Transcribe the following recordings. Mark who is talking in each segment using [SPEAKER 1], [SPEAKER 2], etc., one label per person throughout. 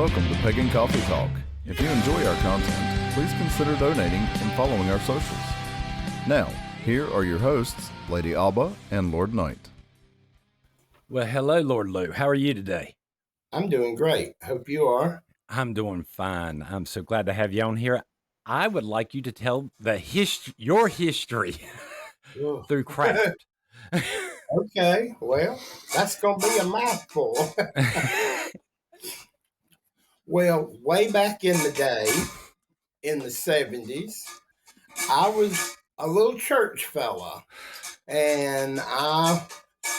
[SPEAKER 1] Welcome to Pagan Coffee Talk. If you enjoy our content, please consider donating and following our socials. Now, here are your hosts, Lady Alba and Lord Knight.
[SPEAKER 2] Well, hello, Lord Lugh. How are you today?
[SPEAKER 3] I'm doing great. Hope you are.
[SPEAKER 2] I'm doing fine. I'm so glad to have you on here. I would like you to tell your history through craft.
[SPEAKER 3] Okay, well, that's going to be a mouthful. Well, way back in the day, in the 70s, I was a little church fella, and I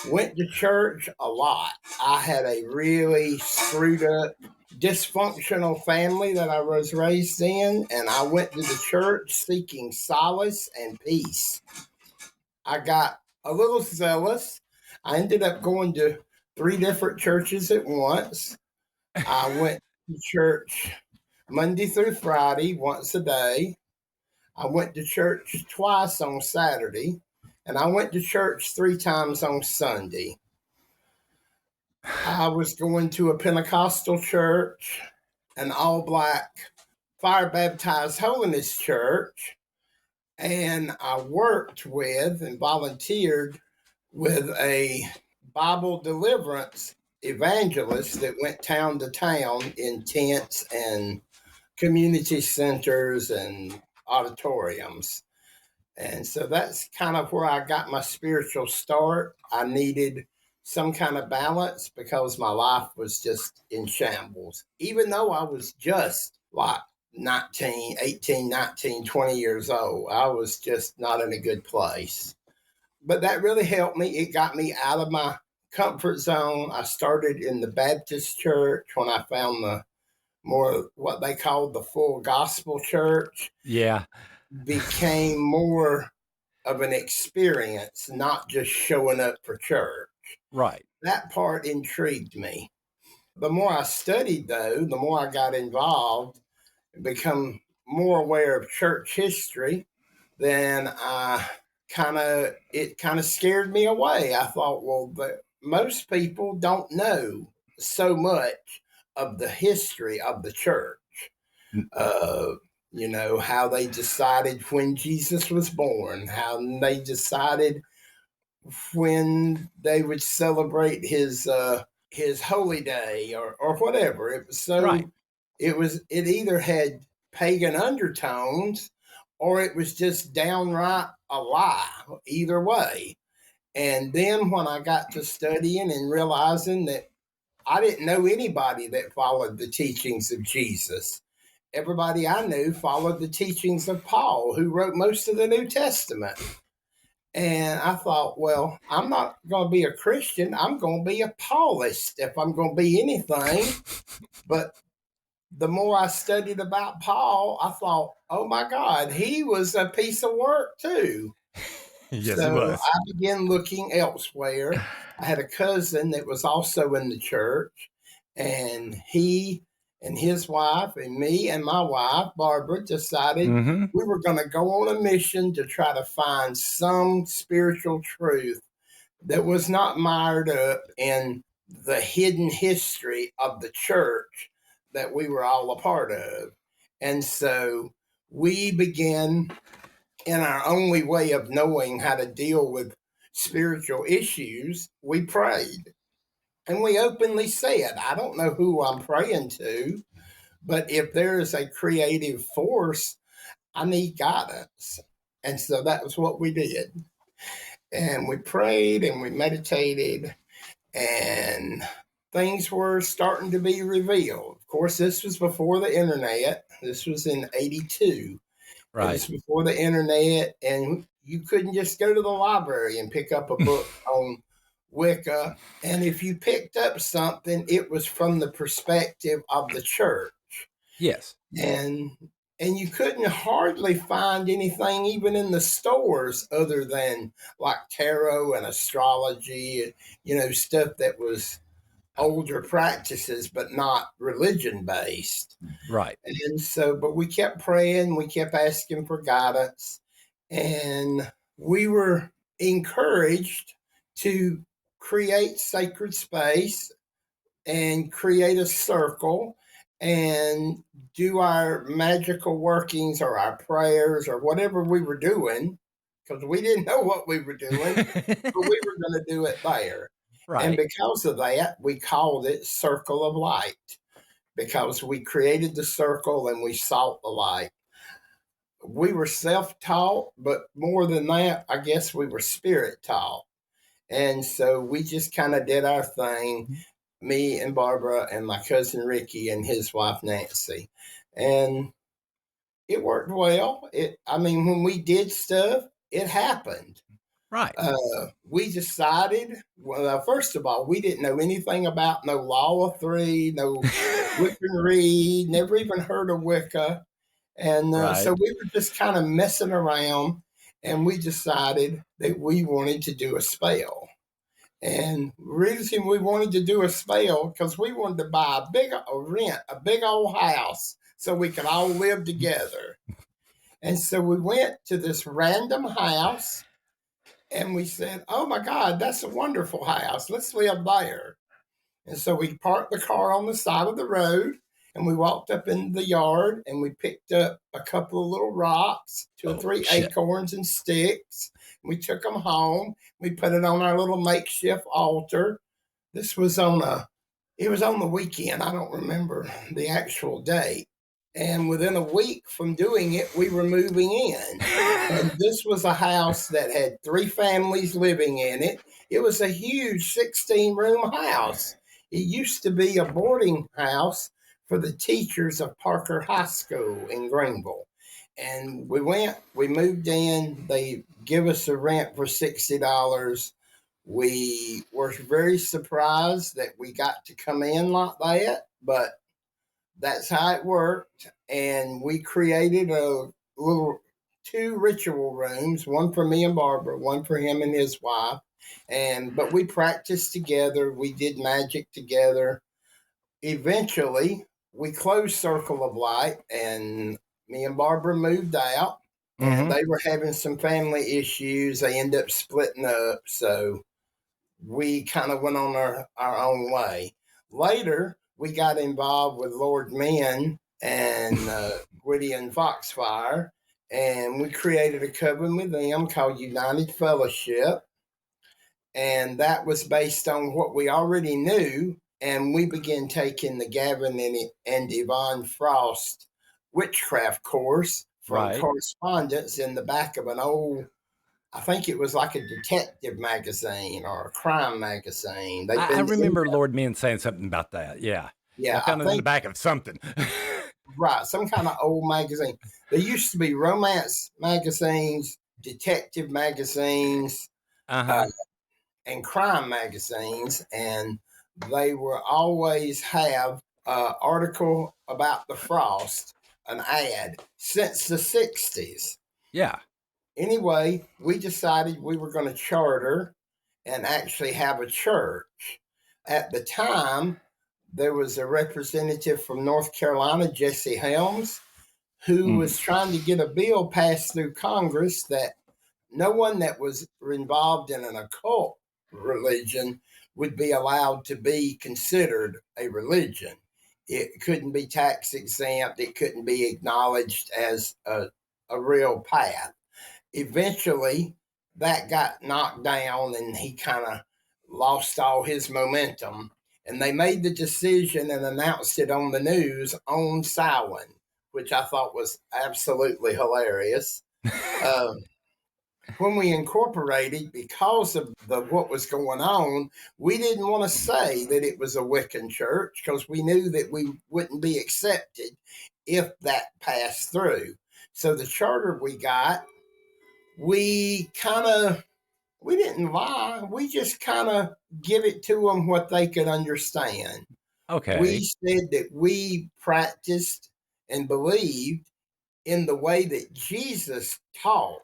[SPEAKER 3] went to church a lot. I had a really screwed up, dysfunctional family that I was raised in, and I went to the church seeking solace and peace. I got a little zealous. I ended up going to 3 different churches at once. I went to church Monday through Friday, once a day. I went to church twice on Saturday, and I went to church 3 times on Sunday. I was going to a Pentecostal church, an all-black, fire-baptized holiness church, and I worked with and volunteered with a Bible deliverance evangelist that went town to town in tents and community centers and auditoriums. And so that's kind of where I got my spiritual start. I needed some kind of balance because my life was just in shambles. Even though I was just like 18, 19, 20 years old, I was just not in a good place. But that really helped me. It got me out of my comfort zone. I started in the Baptist church when I found the more what they called the full gospel church.
[SPEAKER 2] Yeah.
[SPEAKER 3] Became more of an experience, not just showing up for church.
[SPEAKER 2] Right.
[SPEAKER 3] That part intrigued me. The more I studied, though, the more I got involved and become more aware of church history, then it kind of scared me away. I thought, well, most people don't know so much of the history of the church. How they decided when Jesus was born, how they decided when they would celebrate his holy day or whatever. It was so
[SPEAKER 2] Right.
[SPEAKER 3] it either had pagan undertones or it was just downright a lie, either way. And then when I got to studying and realizing that I didn't know anybody that followed the teachings of Jesus. Everybody I knew followed the teachings of Paul, who wrote most of the New Testament. And I thought, well, I'm not going to be a Christian. I'm going to be a Paulist if I'm going to be anything. But the more I studied about Paul, I thought, oh my God, he was a piece of work too.
[SPEAKER 2] Yes,
[SPEAKER 3] so
[SPEAKER 2] he was.
[SPEAKER 3] I began looking elsewhere. I had a cousin that was also in the church, and he and his wife and me and my wife, Barbara, decided we were going to go on a mission to try to find some spiritual truth that was not mired up in the hidden history of the church that we were all a part of. And so we began, in our only way of knowing how to deal with spiritual issues, we prayed. And we openly said, I don't know who I'm praying to, but if there is a creative force, I need guidance. And so that was what we did. And we prayed and we meditated, and things were starting to be revealed. Of course, this was before the internet. This was in 82.
[SPEAKER 2] Right.
[SPEAKER 3] It was before the internet, and you couldn't just go to the library and pick up a book on Wicca. And if you picked up something, it was from the perspective of the church.
[SPEAKER 2] Yes.
[SPEAKER 3] And you couldn't hardly find anything even in the stores other than like tarot and astrology, stuff that was older practices, but not religion based.
[SPEAKER 2] Right.
[SPEAKER 3] And so, but we kept praying, we kept asking for guidance, and we were encouraged to create sacred space and create a circle and do our magical workings or our prayers or whatever we were doing, because we didn't know what we were doing, but we were going to do it there.
[SPEAKER 2] Right.
[SPEAKER 3] And because of that, we called it Circle of Light, because we created the circle and we sought the light. We were self-taught, but more than that, I guess we were spirit-taught. And so we just kind of did our thing, me and Barbara and my cousin Ricky and his wife Nancy. And it worked well. When we did stuff, it happened.
[SPEAKER 2] Right.
[SPEAKER 3] We decided, well, first of all, we didn't know anything about no Law of Three, no Wiccan Read, never even heard of Wicca. And so we were just kind of messing around, and we decided that we wanted to do a spell. And the reason we wanted to do a spell, because we wanted to buy a big old house so we could all live together. And so we went to this random house, and we said, oh my God, that's a wonderful house. Let's live there. And so we parked the car on the side of the road, and we walked up in the yard, and we picked up a couple of little rocks, 2 or 3 acorns and sticks. We took them home. We put it on our little makeshift altar. This was on the weekend. I don't remember the actual date. And within a week from doing it, we were moving in. And this was a house that had 3 families living in it. It was a huge 16-room house. It used to be a boarding house for the teachers of Parker High School in Greenville. And we moved in. They give us a rent for $60. We were very surprised that we got to come in like that, but that's how it worked. And we created a little 2 ritual rooms, one for me and Barbara, one for him and his wife. But we practiced together. We did magic together. Eventually, we closed Circle of Light, and me and Barbara moved out, and they were having some family issues. They ended up splitting up, so we kind of went on our own way. Later, we got involved with Lord Men and Gwydion Foxfire, and we created a coven with them called United Fellowship, and that was based on what we already knew. And we began taking the Gavin and Yvonne Frost witchcraft course from correspondence in the back of an old, I think it was like a detective magazine or a crime magazine.
[SPEAKER 2] I remember Lord Men saying something about that. Yeah.
[SPEAKER 3] Yeah.
[SPEAKER 2] Kind of in the back of something.
[SPEAKER 3] Right. Some kind of old magazine. There used to be romance magazines, detective magazines, and crime magazines. And they will always have an article about the Frost, an ad, since the 60s.
[SPEAKER 2] Yeah.
[SPEAKER 3] Anyway, we decided we were going to charter and actually have a church. At the time, there was a representative from North Carolina, Jesse Helms, who was trying to get a bill passed through Congress that no one that was involved in an occult religion would be allowed to be considered a religion. It couldn't be tax exempt. It couldn't be acknowledged as a real path. Eventually, that got knocked down, and he kind of lost all his momentum. And they made the decision and announced it on the news on Samhain, which I thought was absolutely hilarious. When we incorporated, because of what was going on, we didn't want to say that it was a Wiccan church because we knew that we wouldn't be accepted if that passed through. So the charter we got, we didn't lie. We just kind of give it to them what they could understand.
[SPEAKER 2] Okay.
[SPEAKER 3] We said that we practiced and believed in the way that Jesus taught,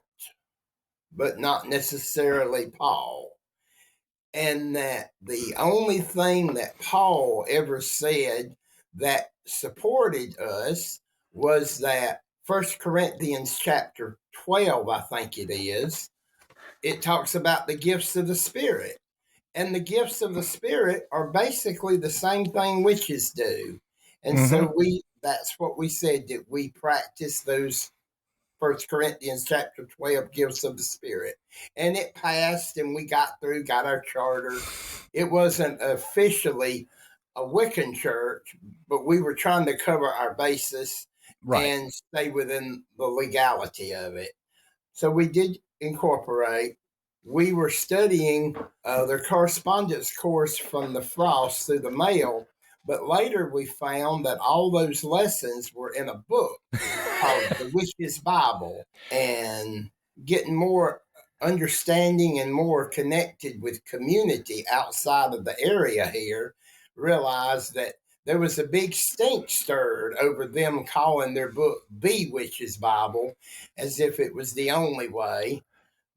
[SPEAKER 3] but not necessarily Paul. And that the only thing that Paul ever said that supported us was that 1 Corinthians chapter 12, I think it is, it talks about the gifts of the Spirit. And the gifts of the Spirit are basically the same thing witches do. And so that's what we said, that we practice those 1 Corinthians chapter 12 gifts of the Spirit. And it passed, and we got through, got our charter. It wasn't officially a Wiccan church, but we were trying to cover our basis and stay within the legality of it. So we did incorporate. We were studying their correspondence course from the Frost through the mail, but later we found that all those lessons were in a book called The Witch's Bible, and getting more understanding and more connected with community outside of the area here, realized that there was a big stink stirred over them calling their book The Witch's Bible as if it was the only way.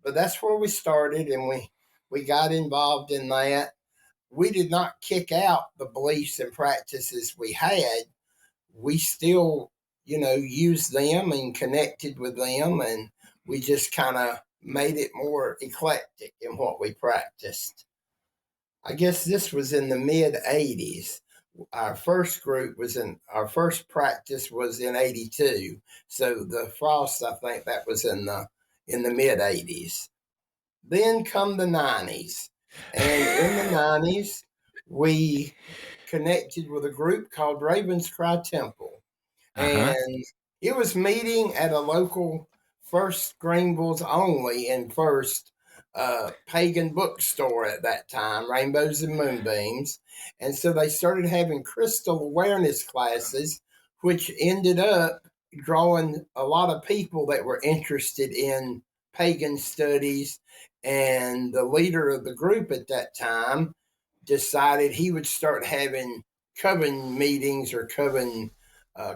[SPEAKER 3] But that's where we started, and we got involved in that. We did not kick out the beliefs and practices we had. We still, used them and connected with them, and we just kind of made it more eclectic in what we practiced. I guess this was in the mid-'80s. Our first practice was in 82. So the Frost, I think that was in the mid-'80s. Then come the 90s. And in the 90s, we connected with a group called Raven's Cry Temple. And it was meeting at a local First Greenville's only and First Pagan bookstore at that time, Rainbows and Moonbeams. And so they started having crystal awareness classes, which ended up drawing a lot of people that were interested in pagan studies. And the leader of the group at that time decided he would start having coven meetings or coven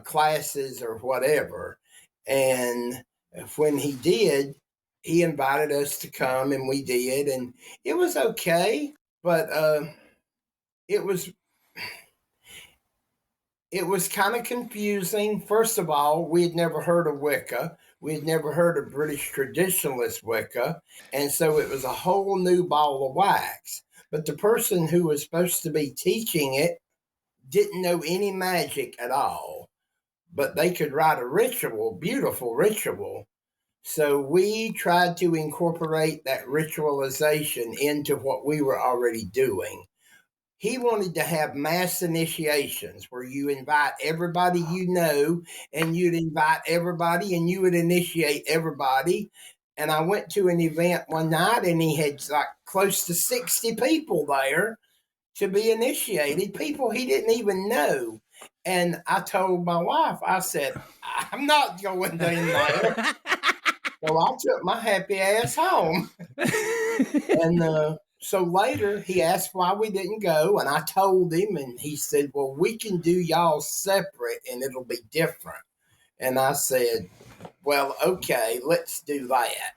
[SPEAKER 3] classes or whatever. And when he did, he invited us to come, and we did, and it was okay, but it was kind of confusing. First of all, we had never heard of Wicca. We had never heard of British traditionalist Wicca, and so it was a whole new ball of wax. But the person who was supposed to be teaching it didn't know any magic at all, but they could write a ritual, beautiful ritual. So we tried to incorporate that ritualization into what we were already doing. He wanted to have mass initiations where you invite everybody you know, and you'd invite everybody, and you would initiate everybody. And I went to an event one night, and he had like close to 60 people there to be initiated, people he didn't even know. And I told my wife, I said, I'm not going in there. So I took my happy ass home. And so later he asked why we didn't go, and I told him, and he said, well, we can do y'all separate and it'll be different. And I said, well, okay, let's do that.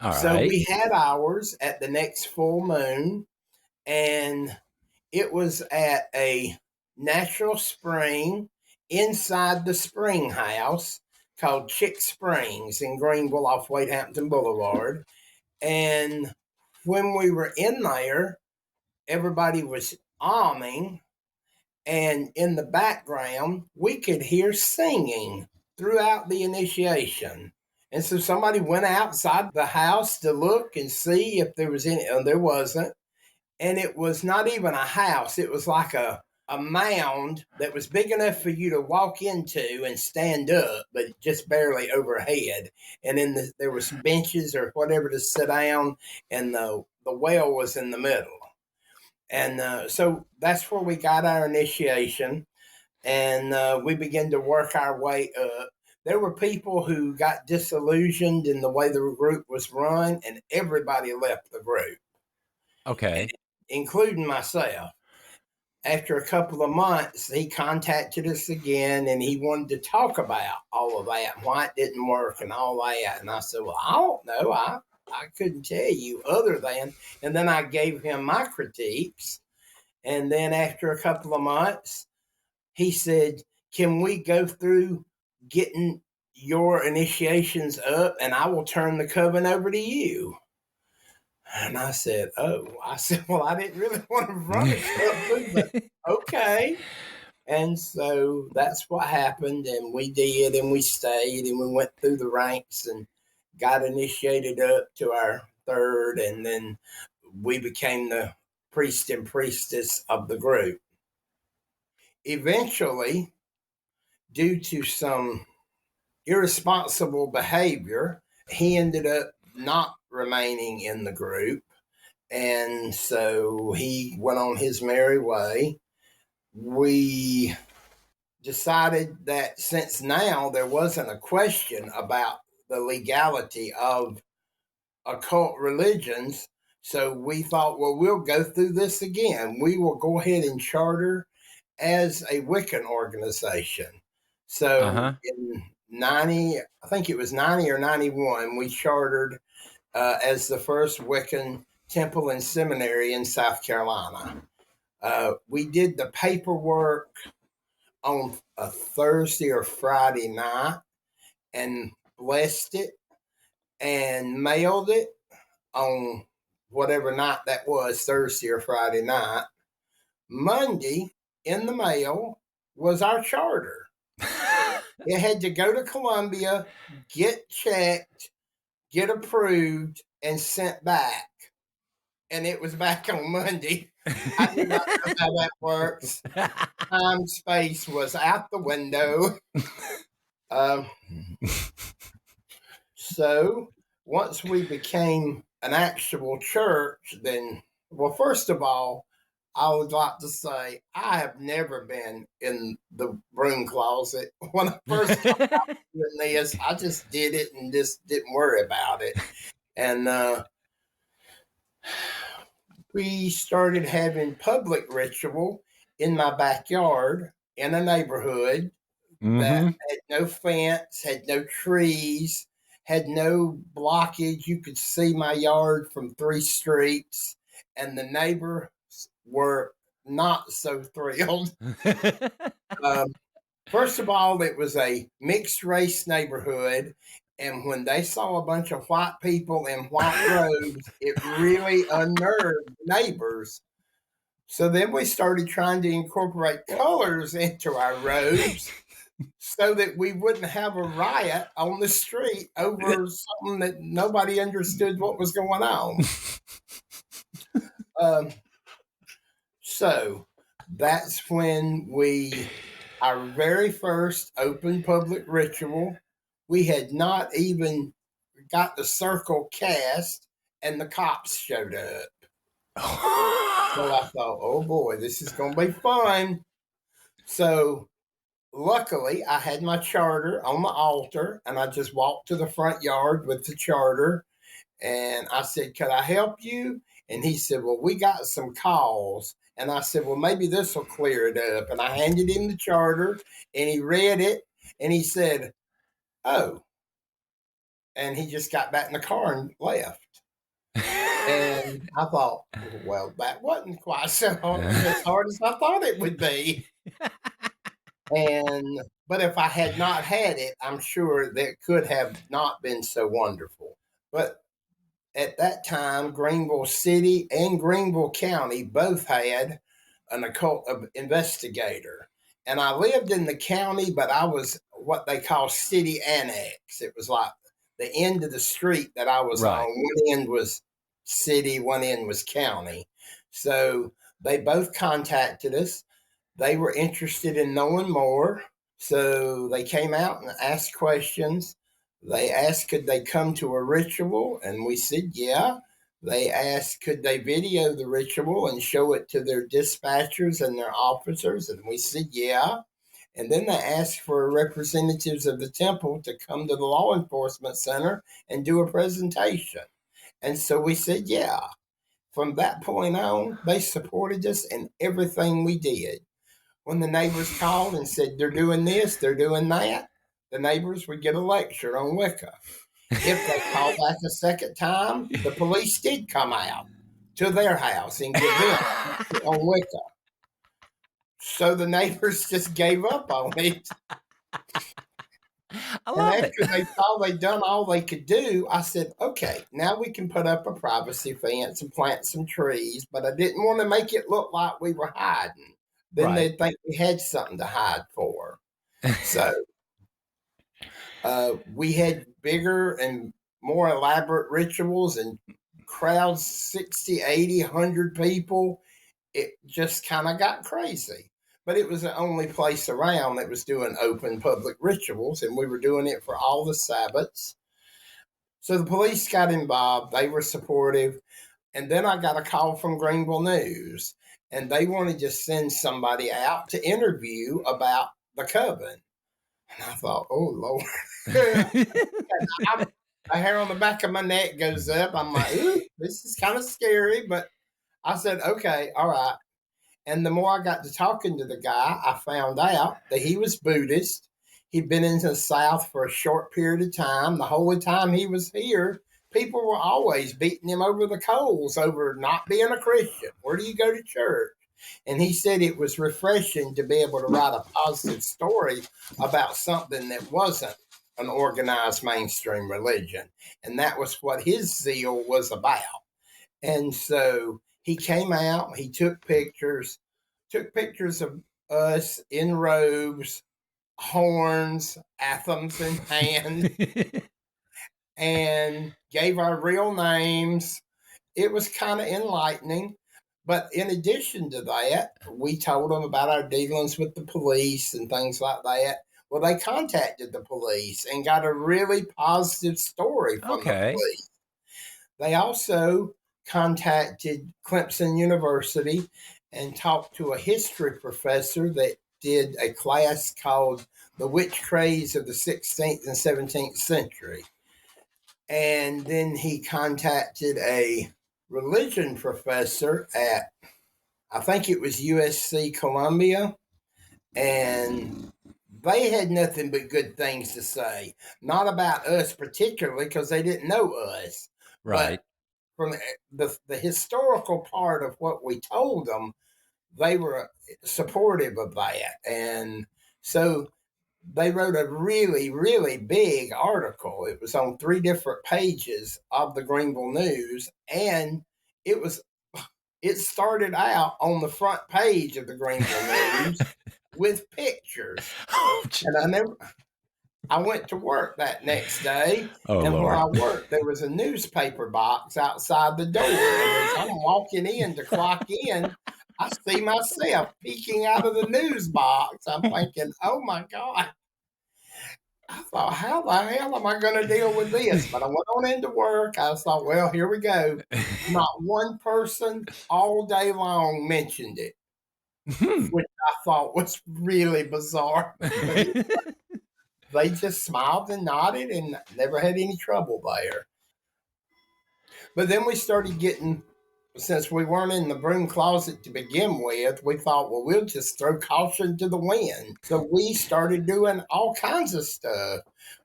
[SPEAKER 2] All
[SPEAKER 3] so
[SPEAKER 2] right.
[SPEAKER 3] We had ours at the next full moon, and it was at a natural spring inside the spring house called Chick Springs in Greenville off Wade Hampton Boulevard. And when we were in there, everybody was arming, and in the background, we could hear singing throughout the initiation. And so somebody went outside the house to look and see if there was any, and there wasn't. And it was not even a house. It was like a mound that was big enough for you to walk into and stand up, but just barely overhead. And then there were some benches or whatever to sit down, and the well was in the middle. And so that's where we got our initiation, and we began to work our way up. There were people who got disillusioned in the way the group was run, and everybody left the group.
[SPEAKER 2] Okay.
[SPEAKER 3] Including myself. After a couple of months, he contacted us again, and he wanted to talk about all of that, why it didn't work and all that. And I said, well, I don't know. I couldn't tell you other than, and then I gave him my critiques. And then after a couple of months, he said, can we go through getting your initiations up, and I will turn the coven over to you? And I said, well, I didn't really want to run it, but okay. And so that's what happened. And we did, and we stayed, and we went through the ranks and got initiated up to our third. And then we became the priest and priestess of the group. Eventually, due to some irresponsible behavior, he ended up not remaining in the group. And so he went on his merry way. We decided that since now there wasn't a question about the legality of occult religions, so we thought, well, we'll go through this again. We will go ahead and charter as a Wiccan organization. So in 90, I think it was 90 or 91, we chartered as the first Wiccan temple and seminary in South Carolina. We did the paperwork on a Thursday or Friday night and blessed it and mailed it on whatever night that was, Thursday or Friday night. Monday in the mail was our charter. It had to go to Columbia, get checked, get approved, and sent back. And it was back on Monday. I do not know how that works. Time, space was out the window. So once we became an actual church, then, well, first of all, I would like to say I have never been in the broom closet. When I first started doing this, I just did it and just didn't worry about it. And we started having public ritual in my backyard in a neighborhood that had no fence, had no trees, had no blockage. You could see my yard from 3 streets, and the neighbors were not so thrilled. First of all, it was a mixed race neighborhood. And when they saw a bunch of white people in white robes, it really unnerved neighbors. So then we started trying to incorporate colors into our robes so that we wouldn't have a riot on the street over something that nobody understood what was going on. So that's when our very first open public ritual, we had not even got the circle cast and the cops showed up. So I thought, oh boy, this is going to be fun. So luckily, I had my charter on the altar, and I just walked to the front yard with the charter. And I said, could I help you? And he said, well, we got some calls. And I said, well, maybe this will clear it up. And I handed him the charter, and he read it, and he said, oh. And he just got back in the car and left. And I thought, well, that wasn't quite so hard, as hard as I thought it would be. But if I had not had it, I'm sure that could have not been so wonderful. But at that time, Greenville City and Greenville County both had an occult investigator. And I lived in the county, but I was what they call city annex. It was like the end of the street that I was on. One end was city, one end was county. So they both contacted us. They were interested in knowing more. So they came out and asked questions. They asked, could they come to a ritual? And we said, yeah. They asked, could they video the ritual and show it to their dispatchers and their officers? And we said, yeah. And then they asked for representatives of the temple to come to the law enforcement center and do a presentation. And so we said, yeah. From that point on, they supported us in everything we did. When the neighbors called and said, they're doing this, they're doing that, the neighbors would get a lecture on Wicca. If they called back a second time, the police did come out to their house and give them on Wicca. So the neighbors just gave up on it.
[SPEAKER 2] I love
[SPEAKER 3] and
[SPEAKER 2] it.
[SPEAKER 3] after they thought they'd done all they could do, I said, okay, now we can put up a privacy fence and plant some trees, but I didn't want to make it look like we were hiding. then
[SPEAKER 2] Right.
[SPEAKER 3] they'd think we had something to hide for. So we had bigger and more elaborate rituals and crowds, 60, 80, 100 people. It just kind of got crazy. But it was the only place around that was doing open public rituals, and we were doing it for all the Sabbaths. So the police got involved. They were supportive. And then I got a call from Greenville News, and they wanted to send somebody out to interview about the coven. And I thought, oh, Lord. The hair on the back of my neck goes up. I'm like, ooh, this is kind of scary. But I said, okay, all right. And the more I got to talking to the guy, I found out that he was Buddhist. He'd been in the South for a short period of time. The whole time he was here, people were always beating him over the coals over not being a Christian. Where do you go to church? And he said it was refreshing to be able to write a positive story about something that wasn't an organized mainstream religion. And that was what his zeal was about. And so he came out, he took pictures of us in robes, horns, anthems in hand, and gave our real names. It was kind of enlightening. But in addition to that, we told them about our dealings with the police and things like that. Well, they contacted the police and got a really positive story from the police. They also contacted Clemson University and talked to a history professor that did a class called The Witch Craze of the 16th and 17th Century. And then he contacted a religion professor at, I think it was USC Columbia, and they had nothing but good things to say. Not about us particularly, because they didn't know us.
[SPEAKER 2] Right.
[SPEAKER 3] But from the historical part of what we told them, they were supportive of that. And so they wrote a really, really big article. It was on 3 different pages of the Greenville News, and it started out on the front page of the Greenville News with pictures. And I went to work that next day, and
[SPEAKER 2] Lord.
[SPEAKER 3] where I worked, there was a newspaper box outside the door. And as I'm walking in to clock in, I see myself peeking out of the news box. I'm thinking, oh my God. I thought, how the hell am I going to deal with this? But I went on into work. I thought, well, here we go. Not one person all day long mentioned it, which I thought was really bizarre. They just smiled and nodded and never had any trouble there. But then we started getting, since we weren't in the broom closet to begin with, we thought, well, we'll just throw caution to the wind. So we started doing all kinds of stuff.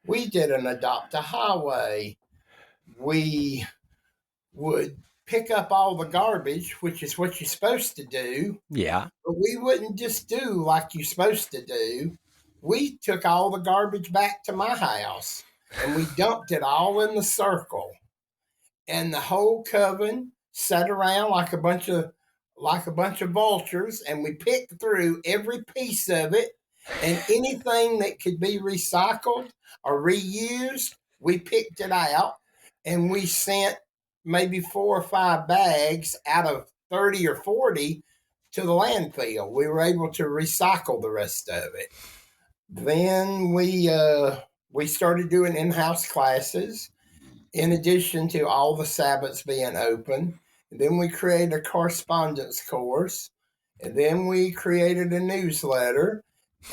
[SPEAKER 3] We did an adopt a highway. We would pick up all the garbage, which is what you're supposed to do.
[SPEAKER 2] Yeah.
[SPEAKER 3] But we wouldn't just do like you're supposed to do. We took all the garbage back to my house and we dumped it all in the circle. And the whole coven sat around like a bunch of vultures, and we picked through every piece of it, and anything that could be recycled or reused, we picked it out, and we sent maybe 4 or 5 bags out of 30 or 40 to the landfill. We were able to recycle the rest of it. Then we started doing in-house classes in addition to all the Sabbaths being open. And then we created a correspondence course. And then we created a newsletter.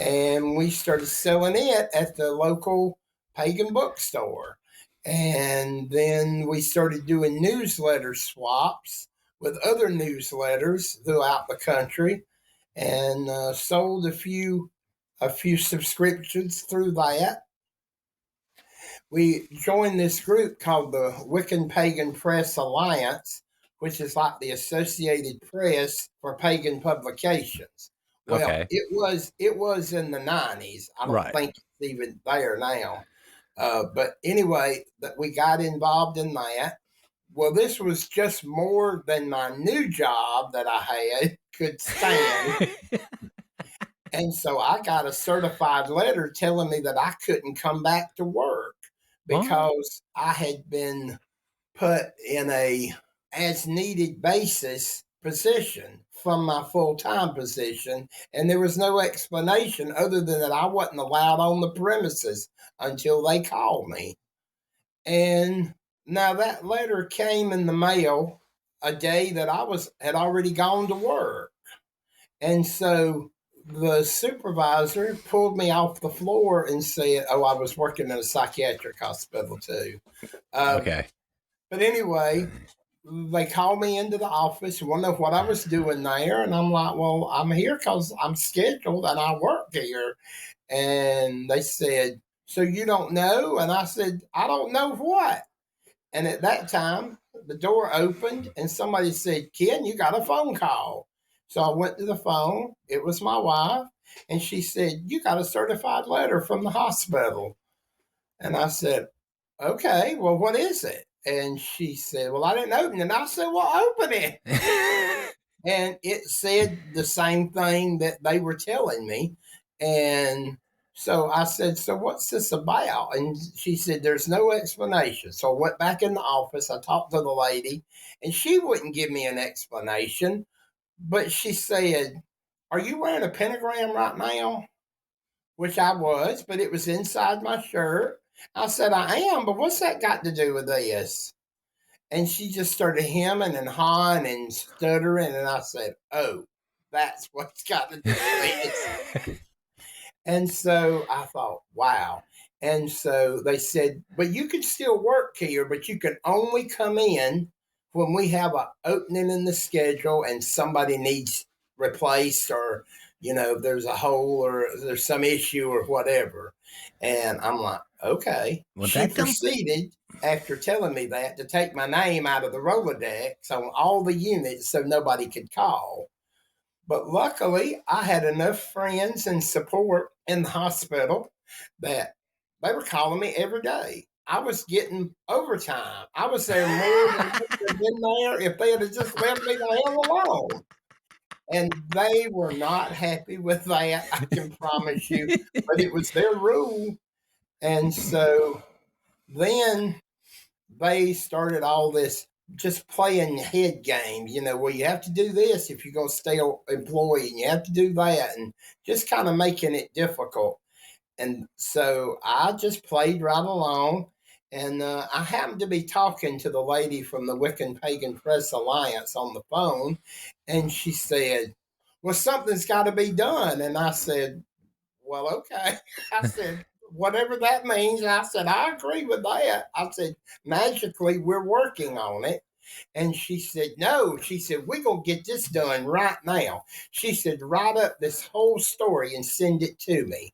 [SPEAKER 3] And we started selling it at the local Pagan bookstore. And then we started doing newsletter swaps with other newsletters throughout the country, and sold a few subscriptions through that. We joined this group called the Wiccan Pagan Press Alliance, which is like the Associated Press for pagan publications. Well,
[SPEAKER 2] Okay.
[SPEAKER 3] it was in the 90s. I don't think it's even there now. But anyway, that we got involved in that. Well, this was just more than my new job that I had could stand. And so I got a certified letter telling me that I couldn't come back to work because I had been put in a as needed basis position from my full-time position. And there was no explanation other than that I wasn't allowed on the premises until they called me. And now that letter came in the mail a day that had already gone to work. And so the supervisor pulled me off the floor and said, oh, I was working in a psychiatric hospital too.
[SPEAKER 2] Okay.
[SPEAKER 3] But anyway, they called me into the office, wonder what I was doing there. And I'm like, well, I'm here because I'm scheduled and I work here. And they said, so you don't know? And I said, I don't know what. And at that time, the door opened and somebody said, Ken, you got a phone call. So I went to the phone. It was my wife. And she said, you got a certified letter from the hospital. And I said, okay, well, what is it? And she said, well, I didn't open it. And I said, well, open it. And it said the same thing that they were telling me. And so I said, so what's this about? And she said, there's no explanation. So I went back in the office. I talked to the lady, and she wouldn't give me an explanation. But she said, are you wearing a pentagram right now? Which I was, but it was inside my shirt. I said, I am, but what's that got to do with this? And she just started hemming and hawing and stuttering. And I said, oh, that's what's got to do with this. And so I thought, wow. And so they said, but you can still work here, but you can only come in when we have an opening in the schedule and somebody needs replaced, or, there's a hole or there's some issue or whatever. And I'm like, okay. Well, she proceeded, after telling me that, to take my name out of the Rolodex on all the units so nobody could call. But luckily, I had enough friends and support in the hospital that they were calling me every day. I was getting overtime. I was there more than I would have been there if they had just left me the hell alone. And they were not happy with that, I can promise you. But it was their rule. And so then they started all this just playing head game, well, you have to do this if you're going to stay employed, and you have to do that, and just kind of making it difficult. And so I just played right along. And I happened to be talking to the lady from the Wiccan Pagan Press Alliance on the phone. And she said, well, something's got to be done. And I said, well, okay. I said, whatever that means. And I said, I agree with that. I said, magically, we're working on it. And she said, no. She said, we're going to get this done right now. She said, write up this whole story and send it to me.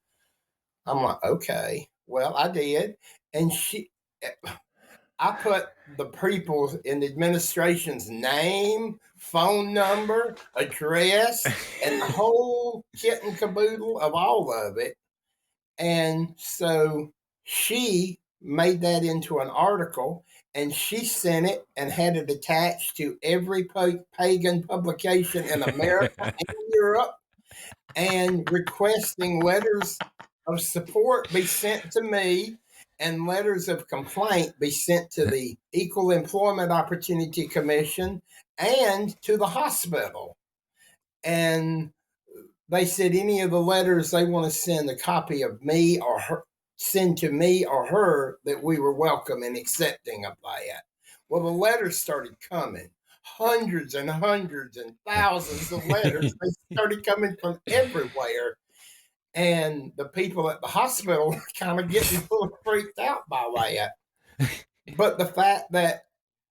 [SPEAKER 3] I'm like, okay. Well, I did. And I put the people in the administration's name, phone number, address, and the whole kit and caboodle of all of it. And so she made that into an article, and she sent it and had it attached to every pagan publication in America and Europe, and requesting letters of support be sent to me and letters of complaint be sent to the Equal Employment Opportunity Commission and to the hospital. And they said any of the letters they want to send a copy of me or her, send to me or her, that we were welcome and accepting of that. Well, the letters started coming, hundreds and hundreds and thousands of letters. They started coming from everywhere. And the people at the hospital were kind of getting a little freaked out by that. But the fact that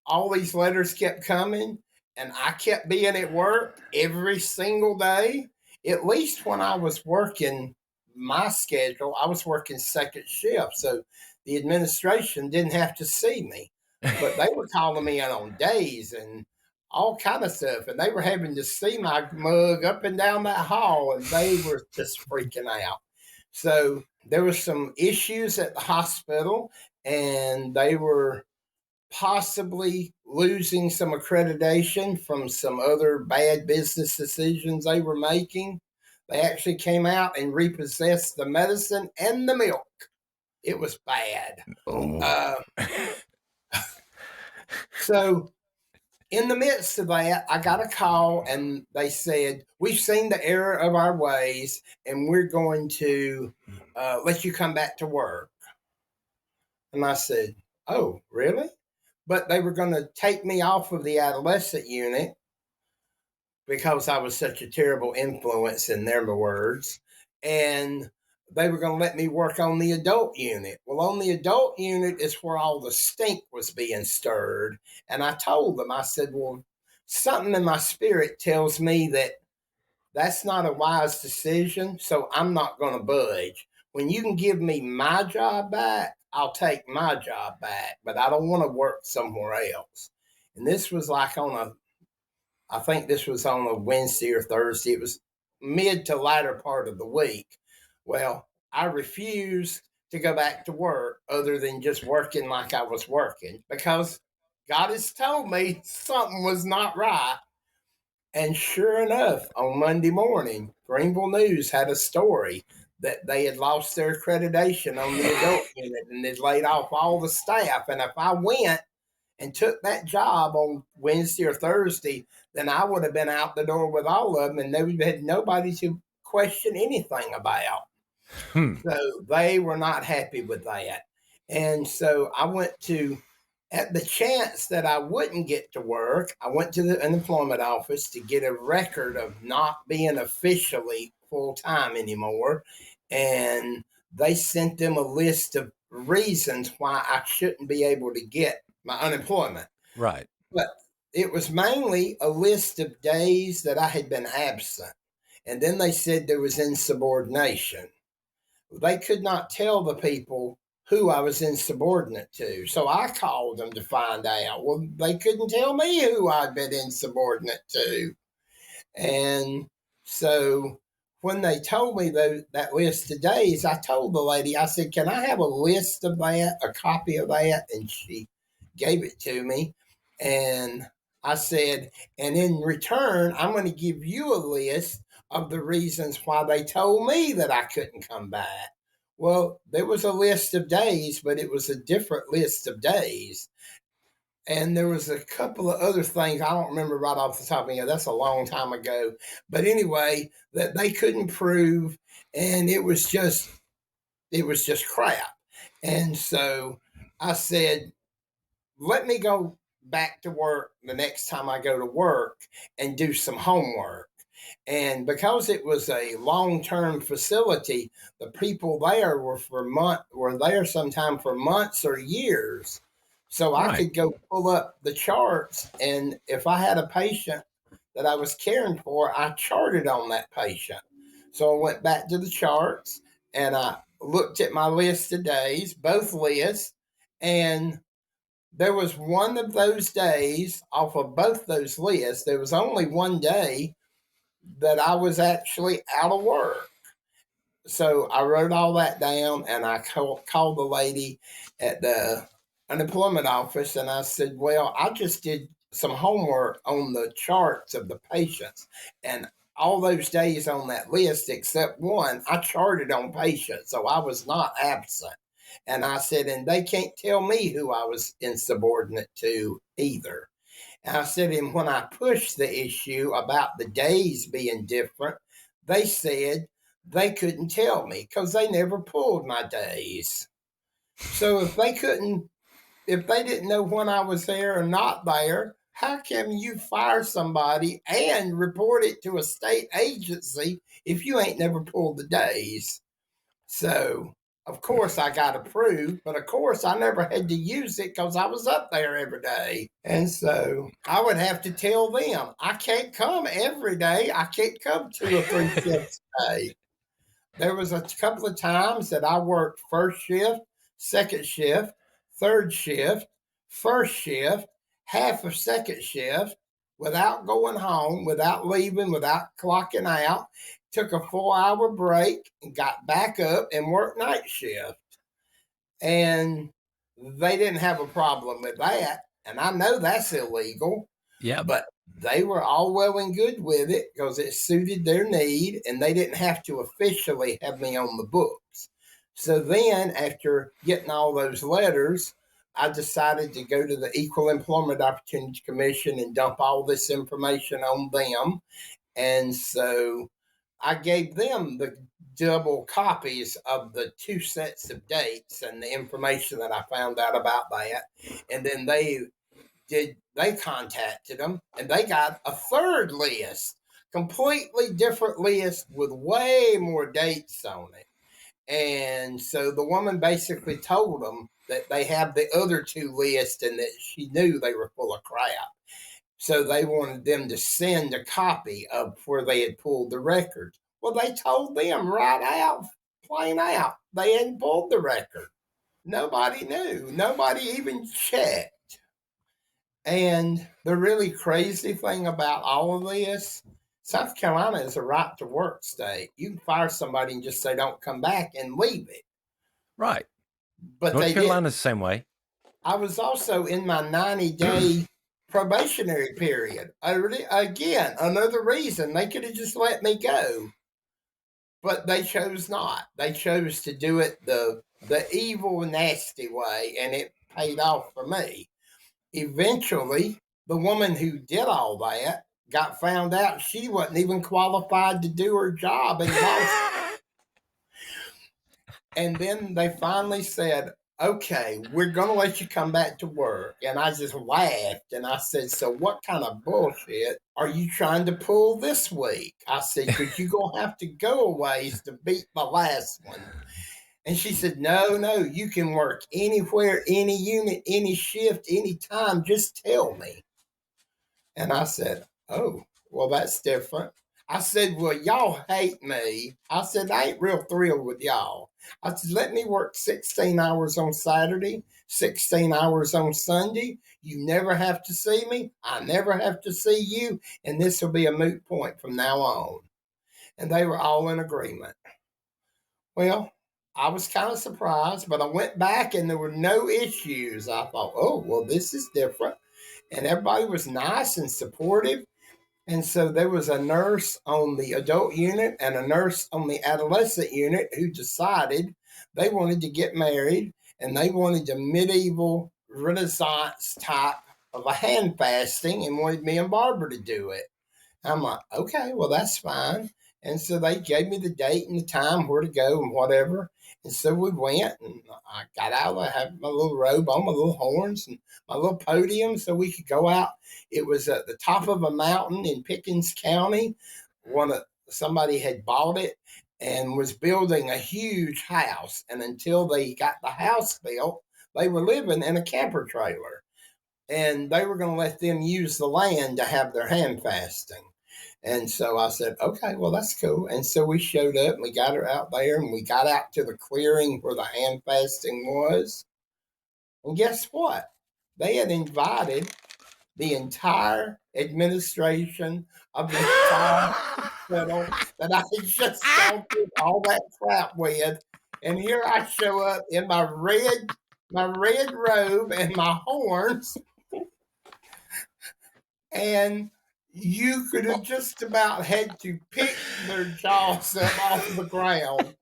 [SPEAKER 3] all these letters kept coming and I kept being at work every single day, at least when I was working my schedule, I was working second shift. So the administration didn't have to see me, but they were calling me in on days and all kind of stuff. And they were having to see my mug up and down that hall, and they were just freaking out. So there were some issues at the hospital, and they were possibly losing some accreditation from some other bad business decisions they were making. They actually came out and repossessed the medicine and the milk. It was bad.
[SPEAKER 1] Oh.
[SPEAKER 3] So in the midst of that, I got a call and they said, we've seen the error of our ways and we're going to let you come back to work. And I said, oh, really? But they were going to take me off of the adolescent unit because I was such a terrible influence, in their words. And they were going to let me work on the adult unit. Well, on the adult unit is where all the stink was being stirred. And I told them, I said, well, something in my spirit tells me that that's not a wise decision, so I'm not going to budge. When you can give me my job back, I'll take my job back, but I don't want to work somewhere else. And this was like I think this was on a Wednesday or Thursday. It was mid to latter part of the week. Well, I refused to go back to work other than just working like I was working because God has told me something was not right. And sure enough, on Monday morning, Greenville News had a story that they had lost their accreditation on the adult unit and they'd laid off all the staff. And if I went and took that job on Wednesday or Thursday, then I would have been out the door with all of them and they would have had nobody to question anything about. So they were not happy with that. And so I went to, at the chance that I wouldn't get to work, I went to the unemployment office to get a record of not being officially full-time anymore. And they sent them a list of reasons why I shouldn't be able to get my unemployment.
[SPEAKER 2] Right.
[SPEAKER 3] But it was mainly a list of days that I had been absent. And then they said there was insubordination. They could not tell the people who I was insubordinate to. So I called them to find out. Well, they couldn't tell me who I'd been insubordinate to. And so when they told me that list of days, I told the lady, I said, can I have a list of that, a copy of that? And she gave it to me. And I said, and in return, I'm going to give you a list of the reasons why they told me that I couldn't come back. Well, there was a list of days, but it was a different list of days. And there was a couple of other things I don't remember right off the top of my head. That's a long time ago. But anyway, that they couldn't prove, and it was just crap. And so I said, let me go back to work the next time I go to work and do some homework. And because it was a long-term facility, the people there were there sometime for months or years. So I could go pull up the charts, and if I had a patient that I was caring for, I charted on that patient. So I went back to the charts and I looked at my list of days, both lists, and there was one of those days off of both those lists. There was only one day that I was actually out of work. So I wrote all that down and I called the lady at the unemployment office and I said, well, I just did some homework on the charts of the patients, and all those days on that list except one, I charted on patients, so I was not absent. And I said, and they can't tell me who I was insubordinate to either. And I said, and when I pushed the issue about the days being different, they said they couldn't tell me because they never pulled my days. So if they didn't know when I was there or not there, how can you fire somebody and report it to a state agency if you ain't never pulled the days? So of course, I got approved, but of course, I never had to use it because I was up there every day. And so I would have to tell them, I can't come every day. I can't come 2 or 3 shifts a day. There was a couple of times that I worked first shift, second shift, third shift, first shift, half of second shift, without going home, without leaving, without clocking out. Took a 4-hour break and got back up and worked night shift. And they didn't have a problem with that. And I know that's illegal.
[SPEAKER 2] Yeah.
[SPEAKER 3] But they were all well and good with it because it suited their need, and they didn't have to officially have me on the books. So then, after getting all those letters, I decided to go to the Equal Employment Opportunity Commission and dump all this information on them. And so I gave them the double copies of the 2 sets of dates and the information that I found out about that. And then they contacted them, and they got a third list, completely different list with way more dates on it. And so the woman basically told them that they have the other 2 lists and that she knew they were full of crap. So they wanted them to send a copy of where they had pulled the records. Well, they told them right out, plain out, they hadn't pulled the record. Nobody knew. Nobody even checked. And the really crazy thing about all of this, South Carolina is a right to work state. You can fire somebody and just say, don't come back, and leave it.
[SPEAKER 2] Right.
[SPEAKER 3] But
[SPEAKER 2] North Carolina's the same way.
[SPEAKER 3] I was also in my 90-day probationary period. Again, another reason they could have just let me go. But they chose not. They chose to do it the evil, nasty way, and it paid off for me. Eventually, the woman who did all that got found out she wasn't even qualified to do her job in Boston. And then they finally said, okay, we're going to let you come back to work. And I just laughed and I said, so what kind of bullshit are you trying to pull this week? I said, because you're going to have to go a ways to beat the last one. And she said, no, you can work anywhere, any unit, any shift, any time. Just tell me. And I said, oh, well, that's different. I said, well, y'all hate me. I said, I ain't real thrilled with y'all. I said, let me work 16 hours on Saturday, 16 hours on Sunday. You never have to see me. I never have to see you. And this will be a moot point from now on. And they were all in agreement. Well, I was kind of surprised, but I went back and there were no issues. I thought, oh, well, this is different. And everybody was nice and supportive. And so there was a nurse on the adult unit and a nurse on the adolescent unit who decided they wanted to get married, and they wanted a medieval Renaissance type of a hand fasting and wanted me and Barbara to do it. I'm like, okay, well, that's fine. And so they gave me the date and the time, where to go and whatever. And so we went, and I got out. I had my little robe on, my little horns, and my little podium so we could go out. It was at the top of a mountain in Pickens County. Somebody had bought it and was building a huge house. And until they got the house built, they were living in a camper trailer. And they were going to let them use the land to have their hand fasting. And so I said, okay, well, that's cool. And so we showed up and we got her out there and we got out to the clearing where the hand fasting was. And guess what? They had invited the entire administration of the entire hospital that I had just gone through all that crap with. And here I show up in my red robe and my horns. And you could have just about had to pick their jaws up off the ground.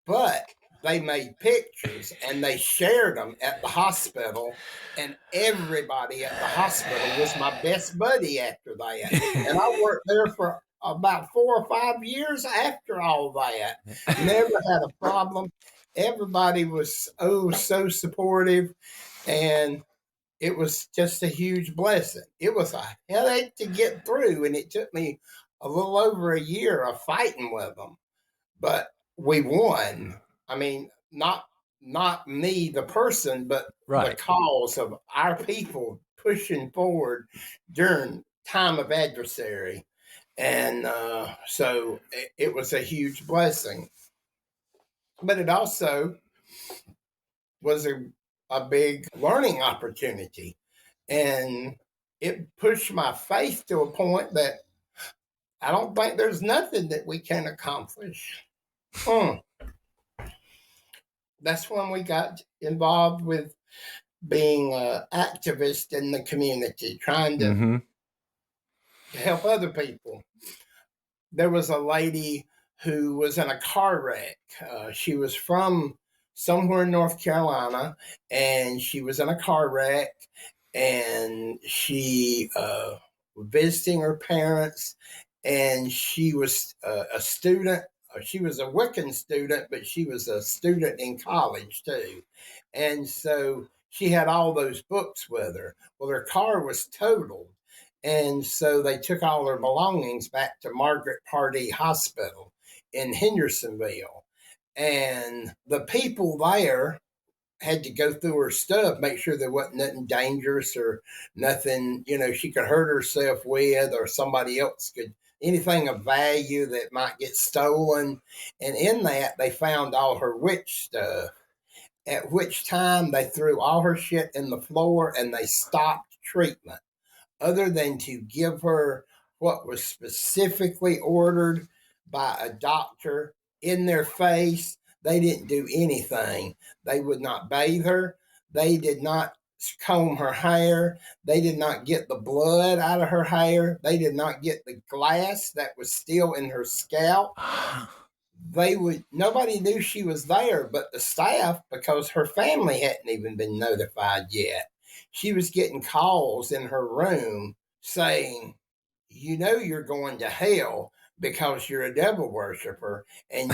[SPEAKER 3] But they made pictures and they shared them at the hospital. And everybody at the hospital was my best buddy after that. And I worked there for about 4 or 5 years after all that. Never had a problem. Everybody was, so supportive. And it was just a huge blessing. It was a headache to get through, and it took me a little over a year of fighting with them. But we won. I mean, not me, the person, but the cause of our people pushing forward during time of adversary. And so it was a huge blessing. But it also was a big learning opportunity. And it pushed my faith to a point that I don't think there's nothing that we can accomplish. That's when we got involved with being an activist in the community, trying to to help other people. There was a lady who was in a car wreck. She was from somewhere in North Carolina, and she was in a car wreck, and she was visiting her parents, and she was a student. She was a Wiccan student, but she was a student in college too. And so she had all those books with her. Well, her car was totaled. And so they took all her belongings back to Margaret Pardee Hospital in Hendersonville. And the people there had to go through her stuff, make sure there wasn't nothing dangerous or nothing, she could hurt herself with, or somebody else could, anything of value that might get stolen. And in that, they found all her witch stuff, at which time they threw all her shit in the floor and they stopped treatment, other than to give her what was specifically ordered by a doctor in their face. They didn't do anything. They would not bathe her. They did not comb her hair. They did not get the blood out of her hair. They did not get the glass that was still in her scalp. Nobody knew she was there but the staff, because her family hadn't even been notified yet. She was getting calls in her room saying, you're going to hell because you're a devil worshiper, and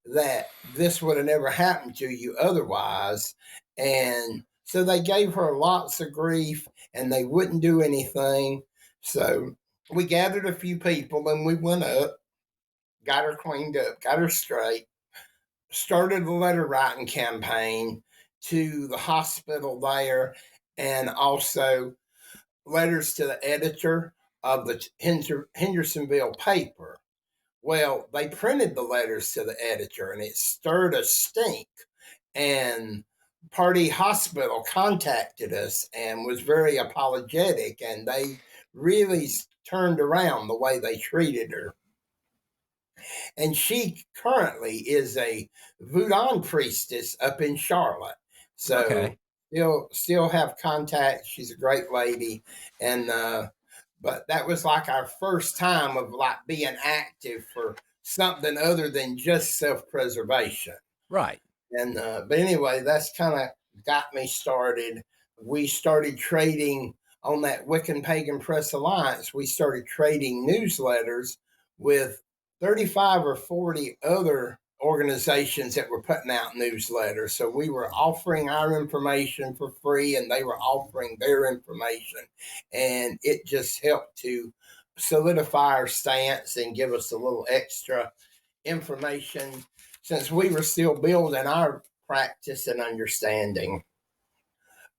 [SPEAKER 3] that this would have never happened to you otherwise. And so they gave her lots of grief, and they wouldn't do anything. So we gathered a few people, and we went up, got her cleaned up, got her straight, started a letter writing campaign to the hospital there, and also letters to the editor of the Hendersonville paper. Well, they printed the letters to the editor, and it stirred a stink. And Pardee Hospital contacted us and was very apologetic, and they really turned around the way they treated her. And she currently is a voodoo priestess up in Charlotte. So
[SPEAKER 2] Okay.
[SPEAKER 3] still have contact. She's a great lady. And but that was like our first time of like being active for something other than just self-preservation.
[SPEAKER 2] Right.
[SPEAKER 3] And but anyway, that's kind of got me started. We started trading on that Wiccan Pagan Press Alliance. We started trading newsletters with 35 or 40 other organizations that were putting out newsletters. So we were offering our information for free, and they were offering their information. And it just helped to solidify our stance and give us a little extra information, since we were still building our practice and understanding.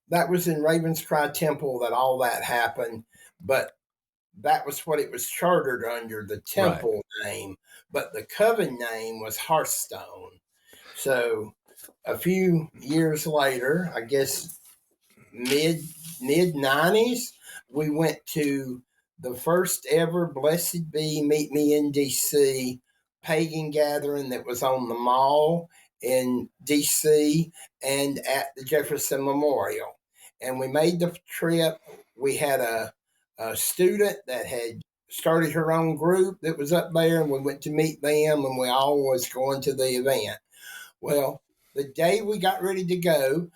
[SPEAKER 3] That was in Ravenscry Temple that all that happened, but that was what it was chartered under, the temple name, but the coven name was Hearthstone. So a few years later, I guess mid 90s, we went to the first ever Blessed Be Meet Me in DC pagan gathering that was on the mall in DC and at the Jefferson Memorial. And we made the trip. We had a student that had started her own group that was up there, and we went to meet them, and we all was going to the event. Well, the day we got ready to go,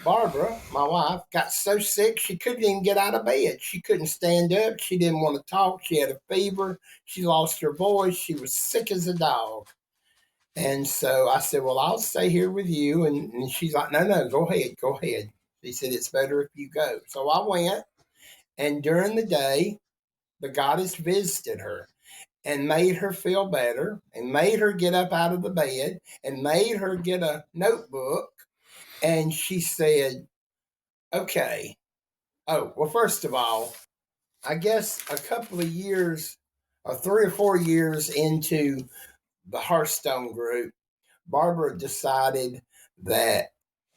[SPEAKER 3] Barbara, my wife, got so sick she couldn't even get out of bed. She couldn't stand up. She didn't want to talk. She had a fever. She lost her voice. She was sick as a dog. And so I said, well, I'll stay here with you. And she's like, no, go ahead. She said, it's better if you go. So I went. And during the day, the goddess visited her and made her feel better, and made her get up out of the bed, and made her get a notebook. And she said, okay. Oh, well, first of all, I guess a couple of years, or 3 or 4 years into the Hearthstone group, Barbara decided that,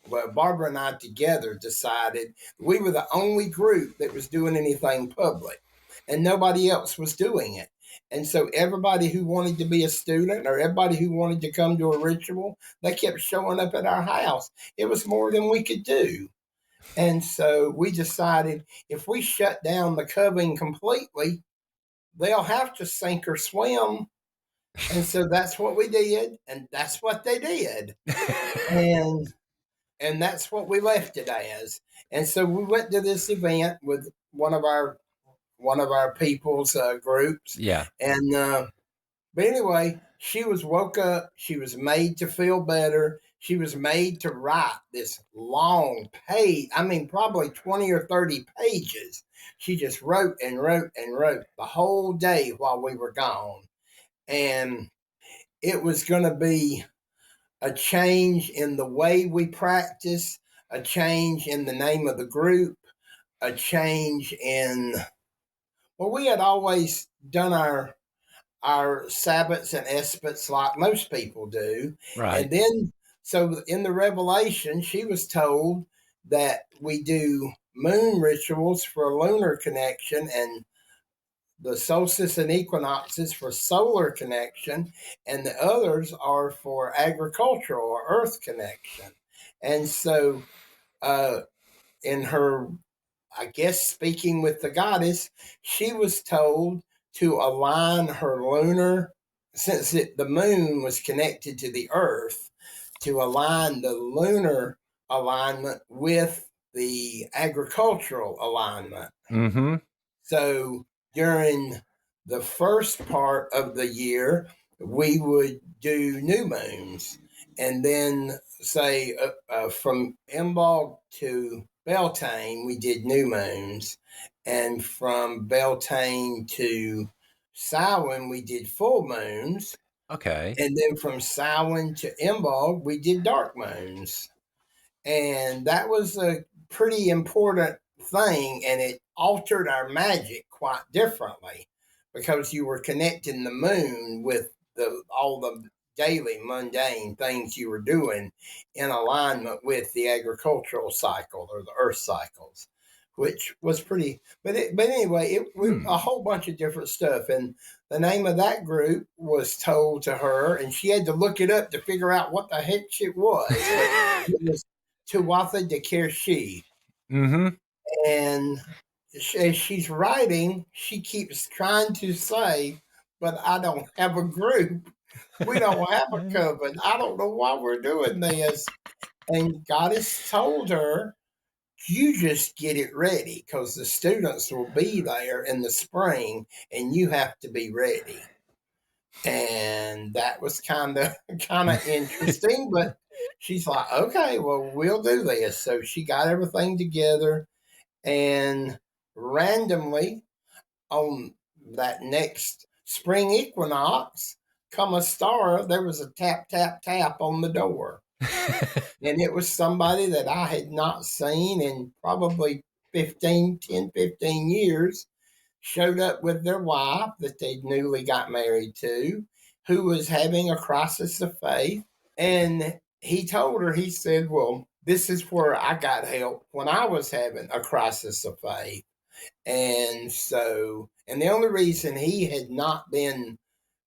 [SPEAKER 3] well, Barbara and I together decided we were the only group that was doing anything public, and nobody else was doing it. And so everybody who wanted to be a student, or everybody who wanted to come to a ritual, they kept showing up at our house. It was more than we could do. And so we decided if we shut down the coven completely, they'll have to sink or swim. And so that's what we did, and that's what they did. And that's what we left it as. And so we went to this event with one of our people's groups.
[SPEAKER 2] Yeah.
[SPEAKER 3] And but anyway, she was woke up. She was made to feel better. She was made to write this long page. I mean, probably 20 or 30 pages. She just wrote and wrote and wrote the whole day while we were gone. And it was going to be a change in the way we practice, a change in the name of the group, a change in, well, we had always done our Sabbats and Esbats like most people do.
[SPEAKER 2] Right.
[SPEAKER 3] And then, so in the Revelation, she was told that we do moon rituals for a lunar connection and the solstice and equinoxes for solar connection, and the others are for agricultural or earth connection. And so in her, I guess, speaking with the goddess, she was told to align her lunar, since the moon was connected to the earth, to align the lunar alignment with the agricultural alignment.
[SPEAKER 2] Mm-hmm.
[SPEAKER 3] So during the first part of the year, we would do new moons. And then, say, from Imbolc to Beltane, we did new moons. And from Beltane to Samhain, we did full moons.
[SPEAKER 2] Okay.
[SPEAKER 3] And then from Samhain to Imbolc, we did dark moons. And that was a pretty important thing, and it altered our magic quite differently because you were connecting the moon with all the daily mundane things you were doing in alignment with the agricultural cycle or the earth cycles, which was pretty. But anyway, a whole bunch of different stuff, and the name of that group was told to her, and she had to look it up to figure out what the heck it was. It was Tuatha de Kirshi.
[SPEAKER 2] Mm-hmm.
[SPEAKER 3] And as she's writing, she keeps trying to say, but I don't have a group. We don't have a coven. I don't know why we're doing this. And Goddess told her, you just get it ready because the students will be there in the spring and you have to be ready. And that was kind of interesting, but she's like, okay, well, we'll do this. So she got everything together, and randomly on that next spring equinox, come a star, there was a tap, tap, tap on the door. And it was somebody that I had not seen in probably 10, 15 years. Showed up with their wife that they'd newly got married to, who was having a crisis of faith. And he told her, he said, well, this is where I got help when I was having a crisis of faith. And so, and the only reason he had not been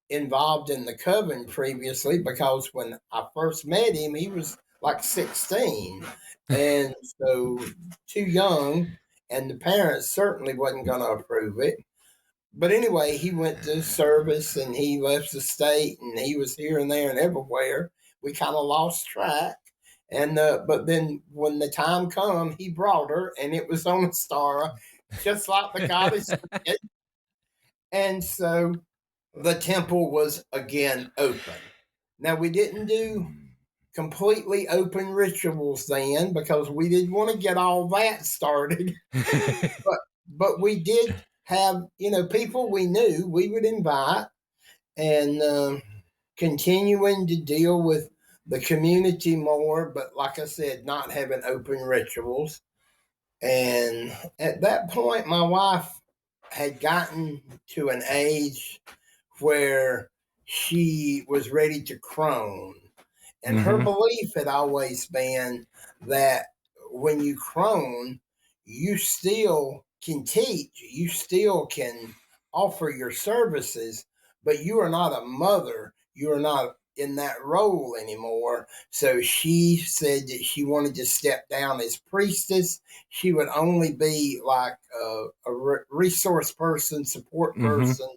[SPEAKER 3] involved in the coven previously, because when I first met him, he was like 16. And so too young. And the parents certainly wasn't going to approve it. But anyway, he went to service and he left the state and he was here and there and everywhere. We kind of lost track. And but then when the time come, he brought her and it was on a star, just like the goddess did. And so the temple was again open. Now, we didn't do completely open rituals then because we didn't want to get all that started. but we did have, people we knew we would invite, and continuing to deal with the community more, but like I said, not having open rituals. And at that point, my wife had gotten to an age where she was ready to crone. And her belief had always been that when you crone, you still can teach, you still can offer your services, but you are not a mother, you are not in that role anymore. So she said that she wanted to step down as priestess. She would only be like a resource person, support person,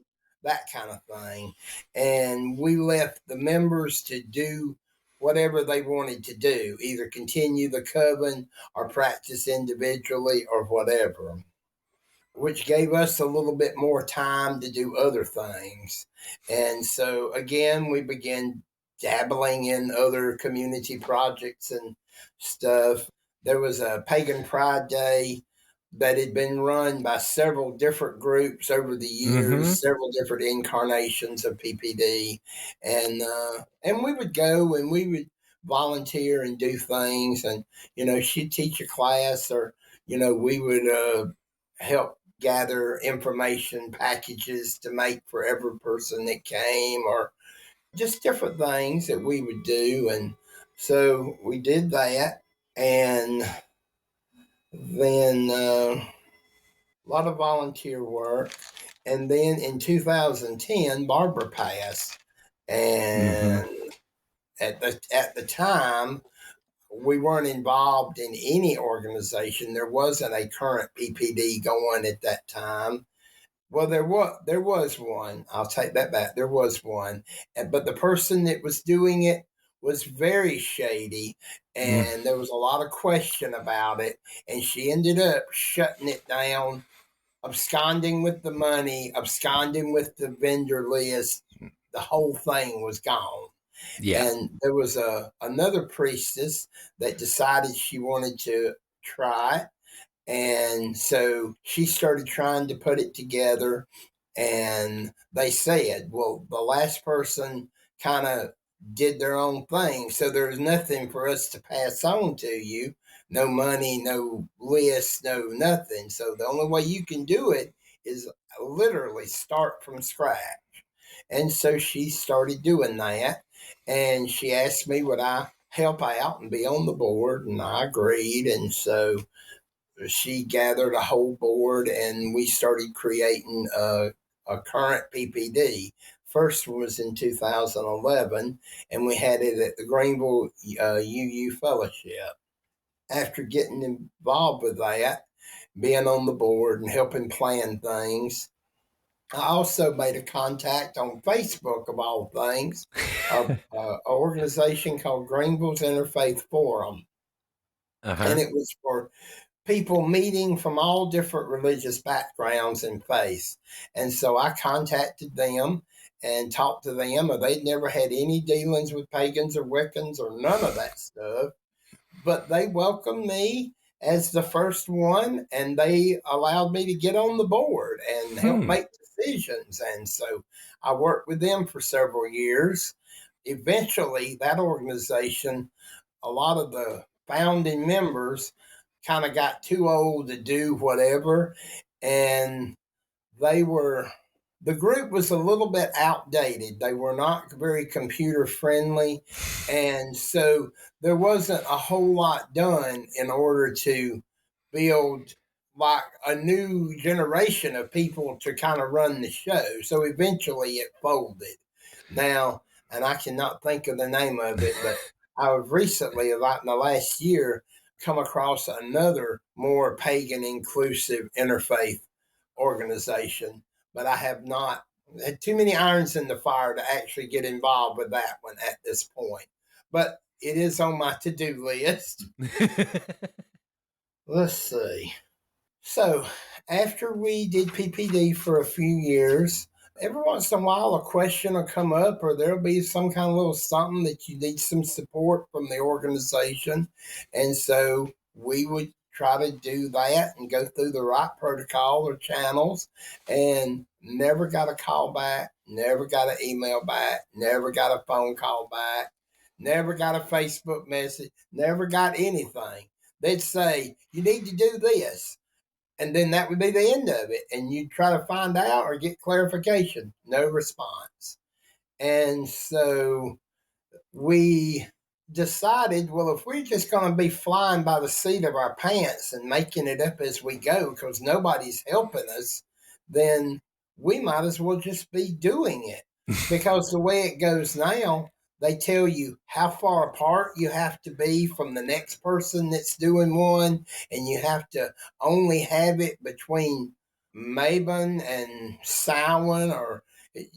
[SPEAKER 3] that kind of thing. And we left the members to do whatever they wanted to do, either continue the coven or practice individually or whatever, which gave us a little bit more time to do other things. And so, again, we began dabbling in other community projects and stuff. There was a Pagan Pride Day that had been run by several different groups over the years, several different incarnations of PPD. And we would go and we would volunteer and do things. And, she'd teach a class, or, we would help gather information packages to make for every person that came, or just different things that we would do. And so we did that. And then a lot of volunteer work. And then in 2010, Barbara passed. And at the time, we weren't involved in any organization. There wasn't a current PPD going at that time. Well, there was one. I'll take that back. There was one. But the person that was doing it was very shady, and there was a lot of question about it. And she ended up shutting it down, absconding with the money, absconding with the vendor list. The whole thing was gone. Yeah. And there was another priestess that decided she wanted to try it. And so she started trying to put it together. And they said, well, the last person kind of did their own thing. So there's nothing for us to pass on to you. No money, no list, no nothing. So the only way you can do it is literally start from scratch. And so she started doing that. And she asked me, would I help out and be on the board? And I agreed. And so she gathered a whole board, and we started creating a current PPD. First one was in 2011, and we had it at the Greenville UU Fellowship. After getting involved with that, being on the board and helping plan things, I also made a contact on Facebook, of all things, an organization called Greenville's Interfaith Forum. And it was for people meeting from all different religious backgrounds and faiths. And so I contacted them and talked to them. They'd never had any dealings with pagans or Wiccans or none of that stuff. But they welcomed me as the first one, and they allowed me to get on the board and help make decisions. And so I worked with them for several years. Eventually, that organization, a lot of the founding members kind of got too old to do whatever, and the group was a little bit outdated. They were not very computer friendly, and so there wasn't a whole lot done in order to build like a new generation of people to kind of run the show. So eventually it folded. Now, and I cannot think of the name of it, but I've recently, like in the last year, come across another more pagan inclusive interfaith organization, but I have not had too many irons in the fire to actually get involved with that one at this point. But it is on my to-do list. Let's see. So after we did PPD for a few years, every once in a while a question will come up, or there'll be some kind of little something that you need some support from the organization. And so we would try to do that and go through the right protocol or channels, and never got a call back, never got an email back, never got a phone call back, never got a Facebook message, never got anything. They'd say, you need to do this. And then that would be the end of it. And you'd try to find out or get clarification. No response. And so we decided, well, if we're just going to be flying by the seat of our pants and making it up as we go because nobody's helping us, then we might as well just be doing it. Because the way it goes now, they tell you how far apart you have to be from the next person that's doing one, and you have to only have it between Mabon and Samhain, or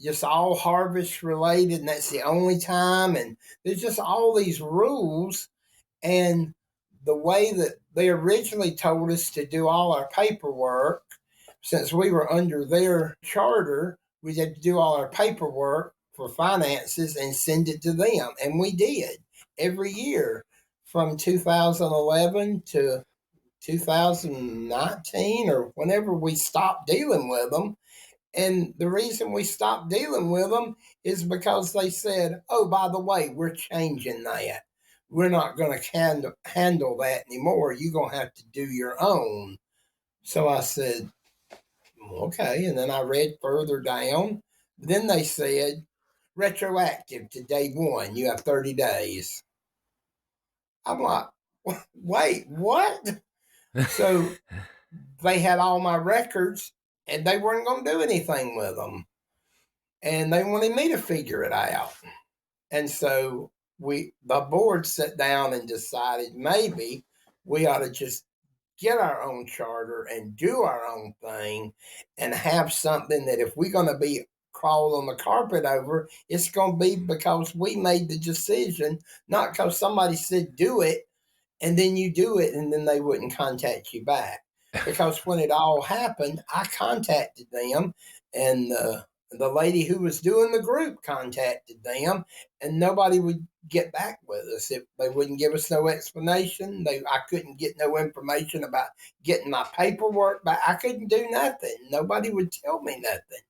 [SPEAKER 3] just all harvest related, and that's the only time. And there's just all these rules. And the way that they originally told us to do all our paperwork, since we were under their charter, we had to do all our paperwork for finances and send it to them. And we did every year from 2011 to 2019, or whenever we stopped dealing with them. And the reason we stopped dealing with them is because they said, oh, by the way, we're changing that. We're not going to handle that anymore. You're going to have to do your own. So I said, okay. And then I read further down. Then they said, retroactive to day one, you have 30 days. I'm like, wait, what? So they had all my records, and they weren't going to do anything with them. And they wanted me to figure it out. And so the board sat down and decided maybe we ought to just get our own charter and do our own thing, and have something that if we're going to be crawled on the carpet over, it's going to be because we made the decision, not because somebody said do it, and then you do it, and then they wouldn't contact you back. Because when it all happened, I contacted them, and the lady who was doing the group contacted them, and nobody would get back with us. They wouldn't give us no explanation. I couldn't get no information about getting my paperwork back. I couldn't do nothing. Nobody would tell me nothing.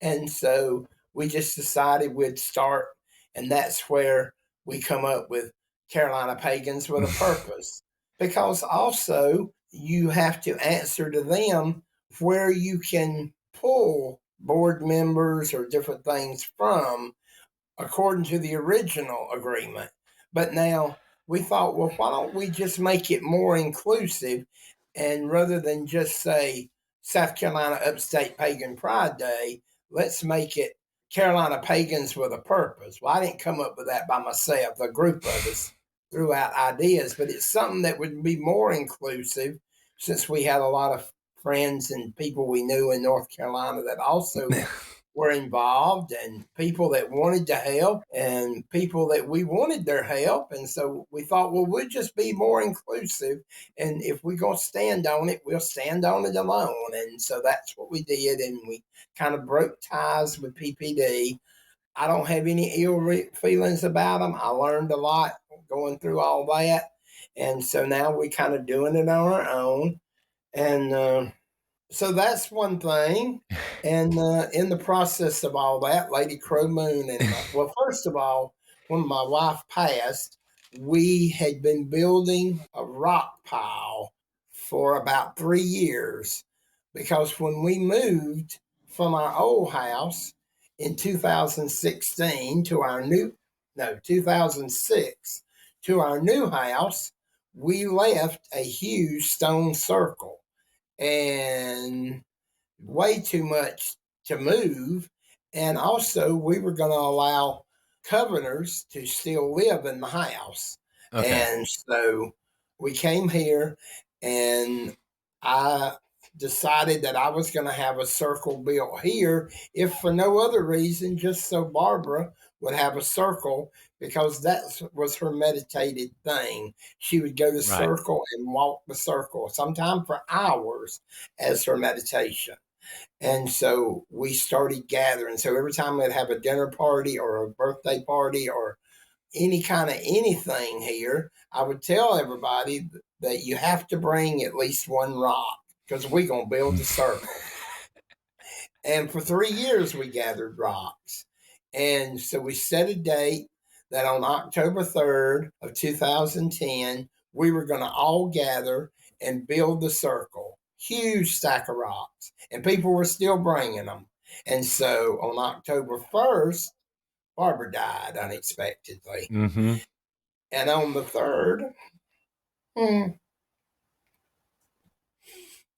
[SPEAKER 3] And so we just decided we'd start, and that's where we come up with Carolina Pagans with a Purpose. Because also you have to answer to them where you can pull board members or different things from according to the original agreement. But now we thought, well, why don't we just make it more inclusive, and rather than just say South Carolina Upstate Pagan Pride Day, let's make it Carolina Pagans with a Purpose. Well, I didn't come up with that by myself. A group of us threw out ideas, but it's something that would be more inclusive, since we had a lot of friends and people we knew in North Carolina that also were involved, and people that wanted to help, and people that we wanted their help. And so we thought, well, we'll just be more inclusive. And if we're going to stand on it, we'll stand on it alone. And so that's what we did. And we kind of broke ties with PPD. I don't have any ill feelings about them. I learned a lot going through all that. And so now we're kind of doing it on our own. And so that's one thing. And in the process of all that, Lady Crow Moon, and well, first of all, when my wife passed, we had been building a rock pile for about 3 years, because when we moved from our old house in 2016 to our 2006 to our new house, we left a huge stone circle, and way too much to move. And also we were going to allow covenanters to still live in the house. Okay. And so we came here, and I decided that I was going to have a circle built here, if for no other reason, just so Barbara would have a circle, because that was her meditated thing. She would go to the circle and walk the circle, sometimes for hours, as her meditation. And so we started gathering. So every time we'd have a dinner party or a birthday party or any kind of anything here, I would tell everybody that you have to bring at least one rock, because we're going to build a circle. And for 3 years, we gathered rocks. And so we set a date that on October 3rd of 2010, we were going to all gather and build the circle. Huge stack of rocks. And people were still bringing them. And so on October 1st, Barbara died unexpectedly. Mm-hmm. And on the 3rd,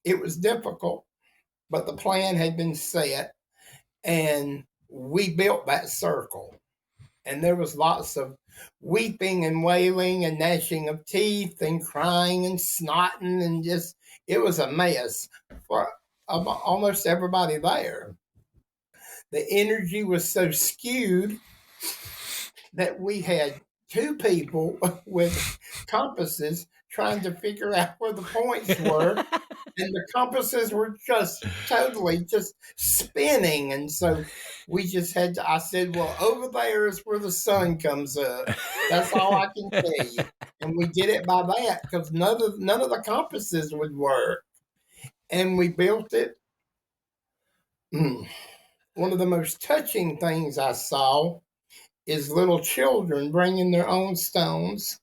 [SPEAKER 3] it was difficult, but the plan had been set, and we built that circle. And there was lots of weeping and wailing and gnashing of teeth and crying and snotting, and just, it was a mess for almost everybody there. The energy was so skewed that we had two people with compasses trying to figure out where the points were. And the compasses were just totally just spinning. And so we just had to, I said, well, over there is where the sun comes up. That's all I can tell you. And we did it by that, because none of the compasses would work. And we built it. One of the most touching things I saw is little children bringing their own stones.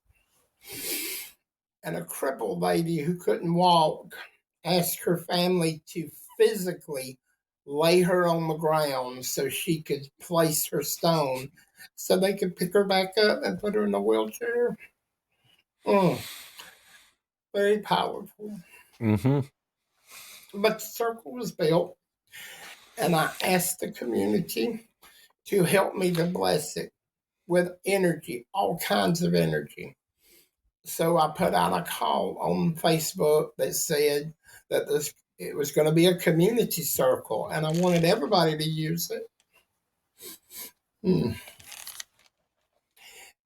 [SPEAKER 3] And a crippled lady who couldn't walk asked her family to physically lay her on the ground so she could place her stone so they could pick her back up and put her in a wheelchair. Very powerful.
[SPEAKER 2] Mm-hmm.
[SPEAKER 3] But the circle was built, and I asked the community to help me to bless it with energy, all kinds of energy. So I put out a call on Facebook that said that it was going to be a community circle, and I wanted everybody to use it.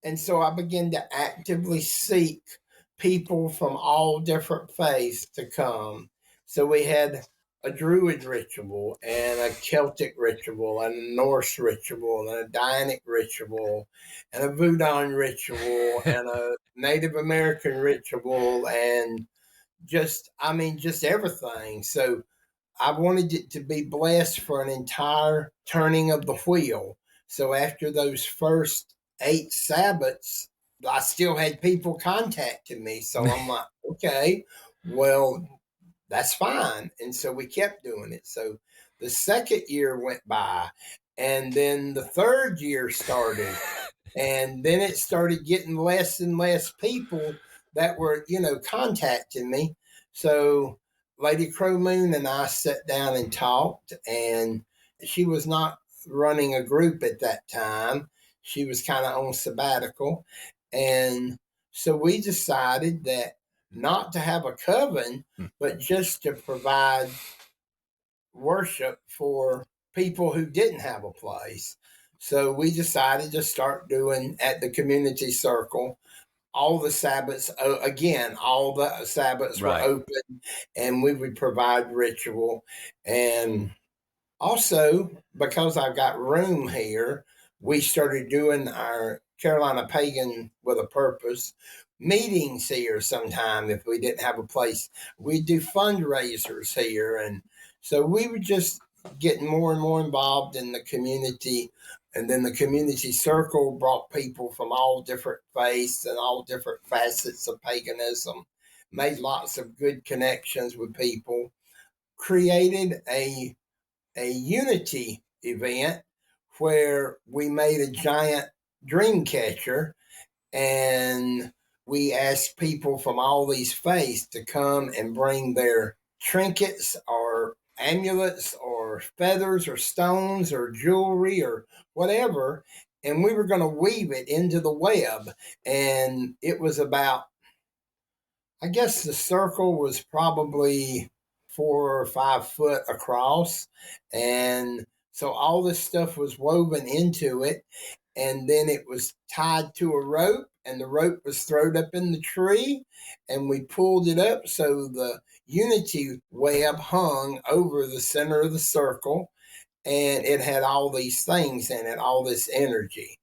[SPEAKER 3] And so I began to actively seek people from all different faiths to come. So we had a Druid ritual and a Celtic ritual and a Norse ritual and a Dianic ritual and a Voodoo ritual and a Native American ritual, and just everything. So I wanted it to be blessed for an entire turning of the wheel. So after those first 8 Sabbaths, I still had people contacting me. So I'm like, okay, well, that's fine. And so we kept doing it. So the second year went by, and then the third year started, and then it started getting less and less people that were, contacting me. So Lady Crow Moon and I sat down and talked, and she was not running a group at that time. She was kind of on sabbatical. And so we decided that not to have a coven, but just to provide worship for people who didn't have a place. So we decided to start doing at the community circle all the Sabbaths. Again, all the Sabbaths were open, and we would provide ritual. And also, because I've got room here, we started doing our Carolina Pagan with a Purpose meetings here sometime. If we didn't have a place, we'd do fundraisers here. And so we were just getting more and more involved in the community. And then the community circle brought people from all different faiths and all different facets of paganism, made lots of good connections with people, created a unity event where we made a giant dream catcher, and we asked people from all these faiths to come and bring their trinkets or amulets or feathers or stones or jewelry or whatever, and we were going to weave it into the web. And it was about, I guess the circle was probably 4 or 5 foot across, and so all this stuff was woven into it, and then it was tied to a rope, and the rope was thrown up in the tree, and we pulled it up so the unity web hung over the center of the circle, and it had all these things in it, all this energy.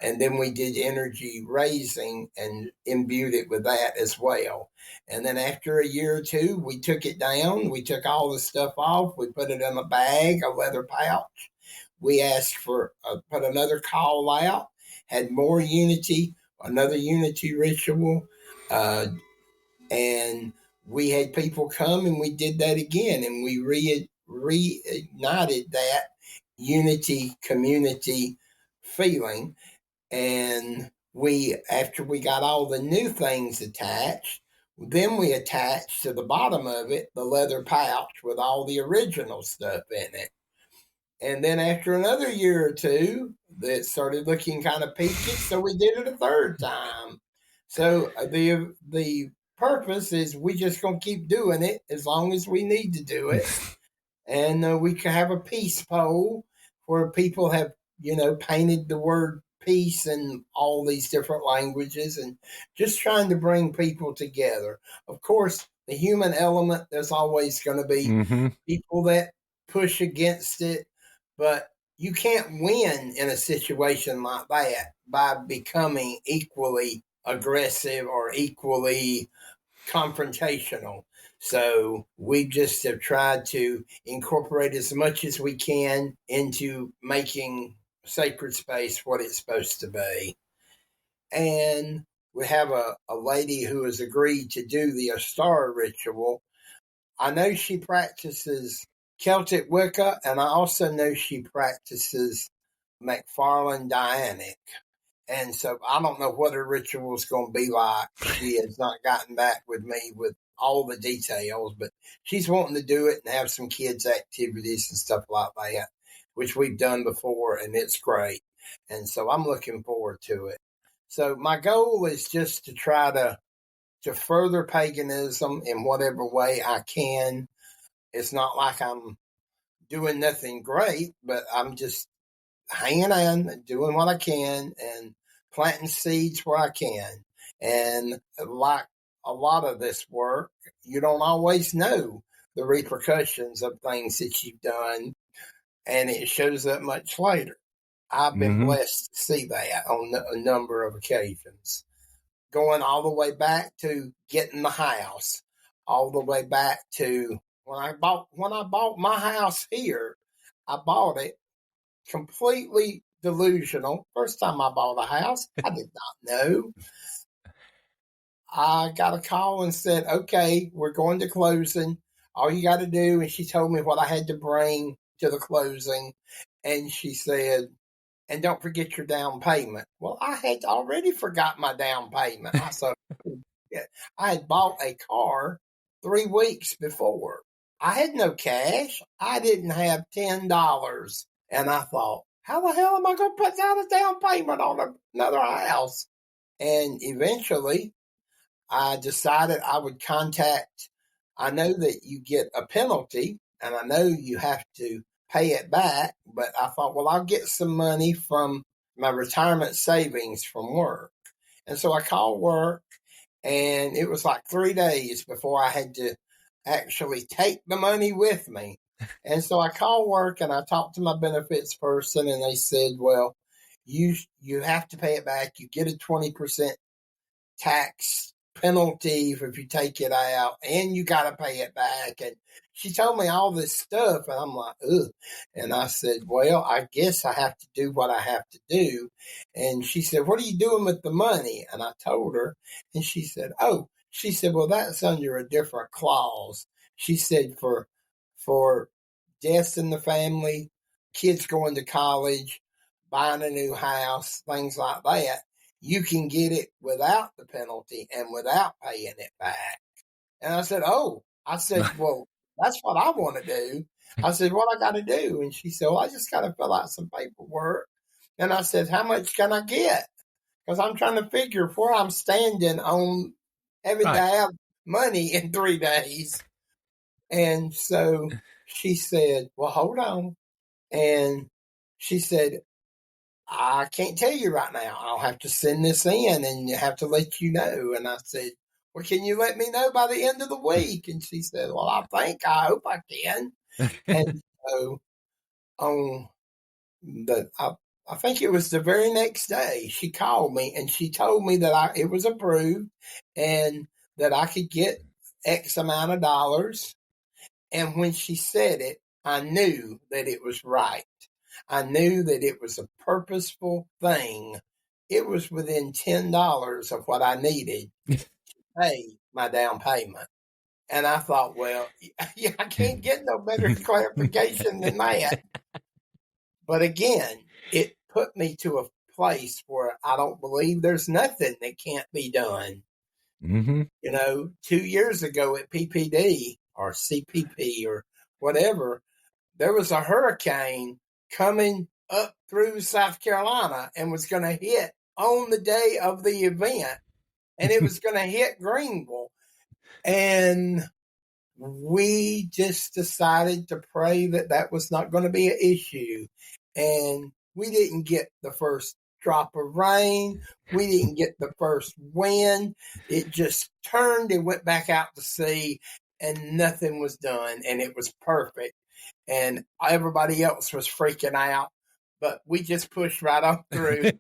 [SPEAKER 3] And then we did energy raising and imbued it with that as well. And then after a year or two, we took it down. We took all the stuff off. We put it in a bag, a leather pouch. We asked for, put another call out, had more unity, another unity ritual. And we had people come, and we did that again. And we reignited that unity community feeling. And after we got all the new things attached, then we attached to the bottom of it the leather pouch with all the original stuff in it. And then after another year or two, it started looking kind of peachy, so we did it a third time. So the purpose is we just gonna keep doing it as long as we need to do it, and we can have a peace pole where people have painted the word peace in all these different languages, and just trying to bring people together. Of course, the human element, there's always going to be people that push against it, but you can't win in a situation like that by becoming equally aggressive or equally confrontational. So we just have tried to incorporate as much as we can into making sacred space what it's supposed to be. And we have a lady who has agreed to do the Astar ritual. I know she practices Celtic Wicca, and I also know she practices McFarlane Dianic. And so I don't know what her ritual is going to be like. She has not gotten back with me with all the details, but she's wanting to do it and have some kids' activities and stuff like that, which we've done before, and it's great. And so I'm looking forward to it. So my goal is just to try to further paganism in whatever way I can. It's not like I'm doing nothing great, but I'm just hanging on, doing what I can, and planting seeds where I can. And like a lot of this work, you don't always know the repercussions of things that you've done, and it shows up much later. I've been blessed to see that on a number of occasions, going all the way back to getting the house, all the way back to when I bought my house here. I bought it completely delusional. First time I bought a house, I did not know. I got a call and said, okay, we're going to closing. All you got to do, and she told me what I had to bring to the closing. And she said, and don't forget your down payment. Well, I had already forgot my down payment. I said, I had bought a car 3 weeks before. I had no cash. I didn't have $10. And I thought, how the hell am I going to put down a down payment on another house? And eventually, I decided I would contact. I know that you get a penalty, and I know you have to pay it back, but I thought, well, I'll get some money from my retirement savings from work. And so I called work, and it was like 3 days before I had to actually take the money with me. And so I called work and I talked to my benefits person, and they said, well, you have to pay it back. You get a 20% tax penalty if you take it out, and you got to pay it back. And she told me all this stuff, and I'm like, ugh. And I said, well, I guess I have to do what I have to do. And she said, what are you doing with the money? And I told her, and she said, well, that's under a different clause. She said, for deaths in the family, kids going to college, buying a new house, things like that, you can get it without the penalty and without paying it back. And I said, well, that's what I want to do. I said, what I got to do? And she said, well, I just got to fill out some paperwork. And I said, how much can I get? Because I'm trying to figure where I'm standing on having to have money in 3 days. And so she said, well, hold on. And she said, I can't tell you right now. I'll have to send this in and have to let you know. And I said, well, can you let me know by the end of the week? And she said, well, I hope I can. And so I think it was the very next day, she called me and she told me that it was approved and that I could get X amount of dollars. And when she said it, I knew that it was right. I knew that it was a purposeful thing. It was within $10 of what I needed to pay my down payment. And I thought, well, yeah, I can't get no better clarification than that. But again, it put me to a place where I don't believe there's nothing that can't be done. 2 years ago at PPD or CPP or whatever, there was a hurricane coming up through South Carolina and was going to hit on the day of the event, and it was going to hit Greenville. And we just decided to pray that that was not going to be an issue. And we didn't get the first drop of rain. We didn't get the first wind. It just turned and went back out to sea, and nothing was done. And it was perfect. And everybody else was freaking out, but we just pushed right on through.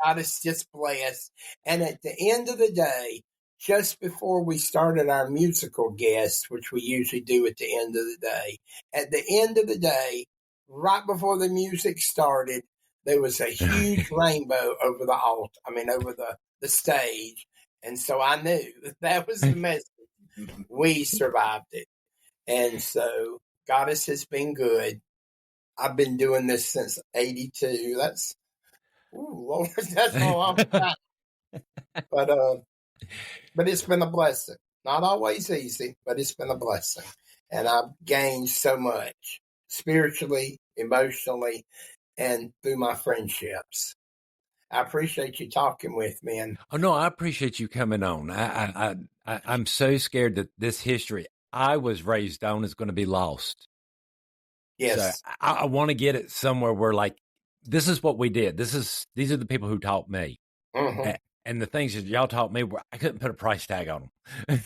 [SPEAKER 3] God is just blessed. And at the end of the day, just before we started our musical guests, which we usually do at the end of the day, at the end of the day, right before the music started, there was a huge rainbow over the altar. Over the stage. And so I knew that was the message. We survived it. And so Goddess has been good. I've been doing this since 82. That's, Lord, that's a long time. But it's been a blessing. Not always easy, but it's been a blessing. And I've gained so much spiritually, emotionally, and through my friendships. I appreciate you talking with me. And
[SPEAKER 2] oh no, I appreciate you coming on. I'm so scared that this history I was raised on is going to be lost.
[SPEAKER 3] Yes,
[SPEAKER 2] so I want to get it somewhere where, like, this is what we did. These are the people who taught me, and the things that y'all taught me, I couldn't put a price tag on them.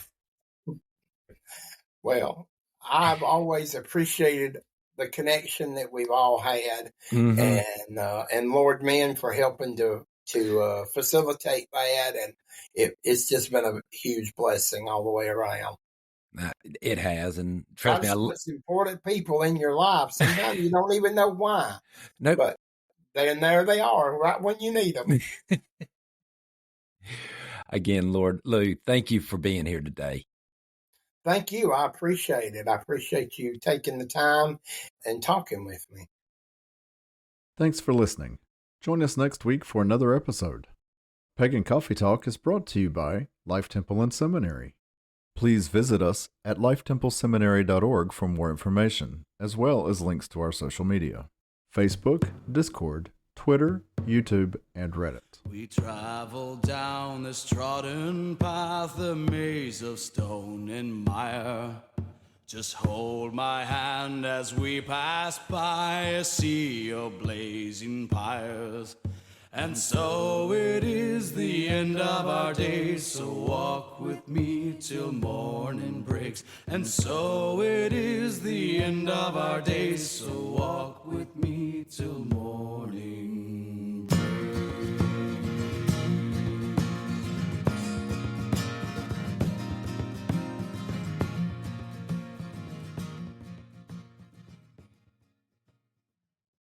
[SPEAKER 3] Well, I've always appreciated the connection that we've all had, and Lord Man for helping to facilitate that, and it's just been a huge blessing all the way around.
[SPEAKER 2] It has, and trust me,
[SPEAKER 3] most important people in your life. Sometimes you don't even know why.
[SPEAKER 2] Nope.
[SPEAKER 3] But there they are, right when you need them.
[SPEAKER 2] Again, Lord Lugh, thank you for being here today.
[SPEAKER 3] Thank you. I appreciate it. I appreciate you taking the time and talking with me.
[SPEAKER 1] Thanks for listening. Join us next week for another episode. Pagan Coffee Talk is brought to you by Life Temple and Seminary. Please visit us at lifetempleseminary.org for more information, as well as links to our social media: Facebook, Discord, Twitter, YouTube, and Reddit.
[SPEAKER 4] We travel down this trodden path, a maze of stone and mire. Just hold my hand as we pass by a sea of blazing pyres. And so it is the end of our days, so walk with me till morning breaks. And so it is the end of our days, so walk with me till morning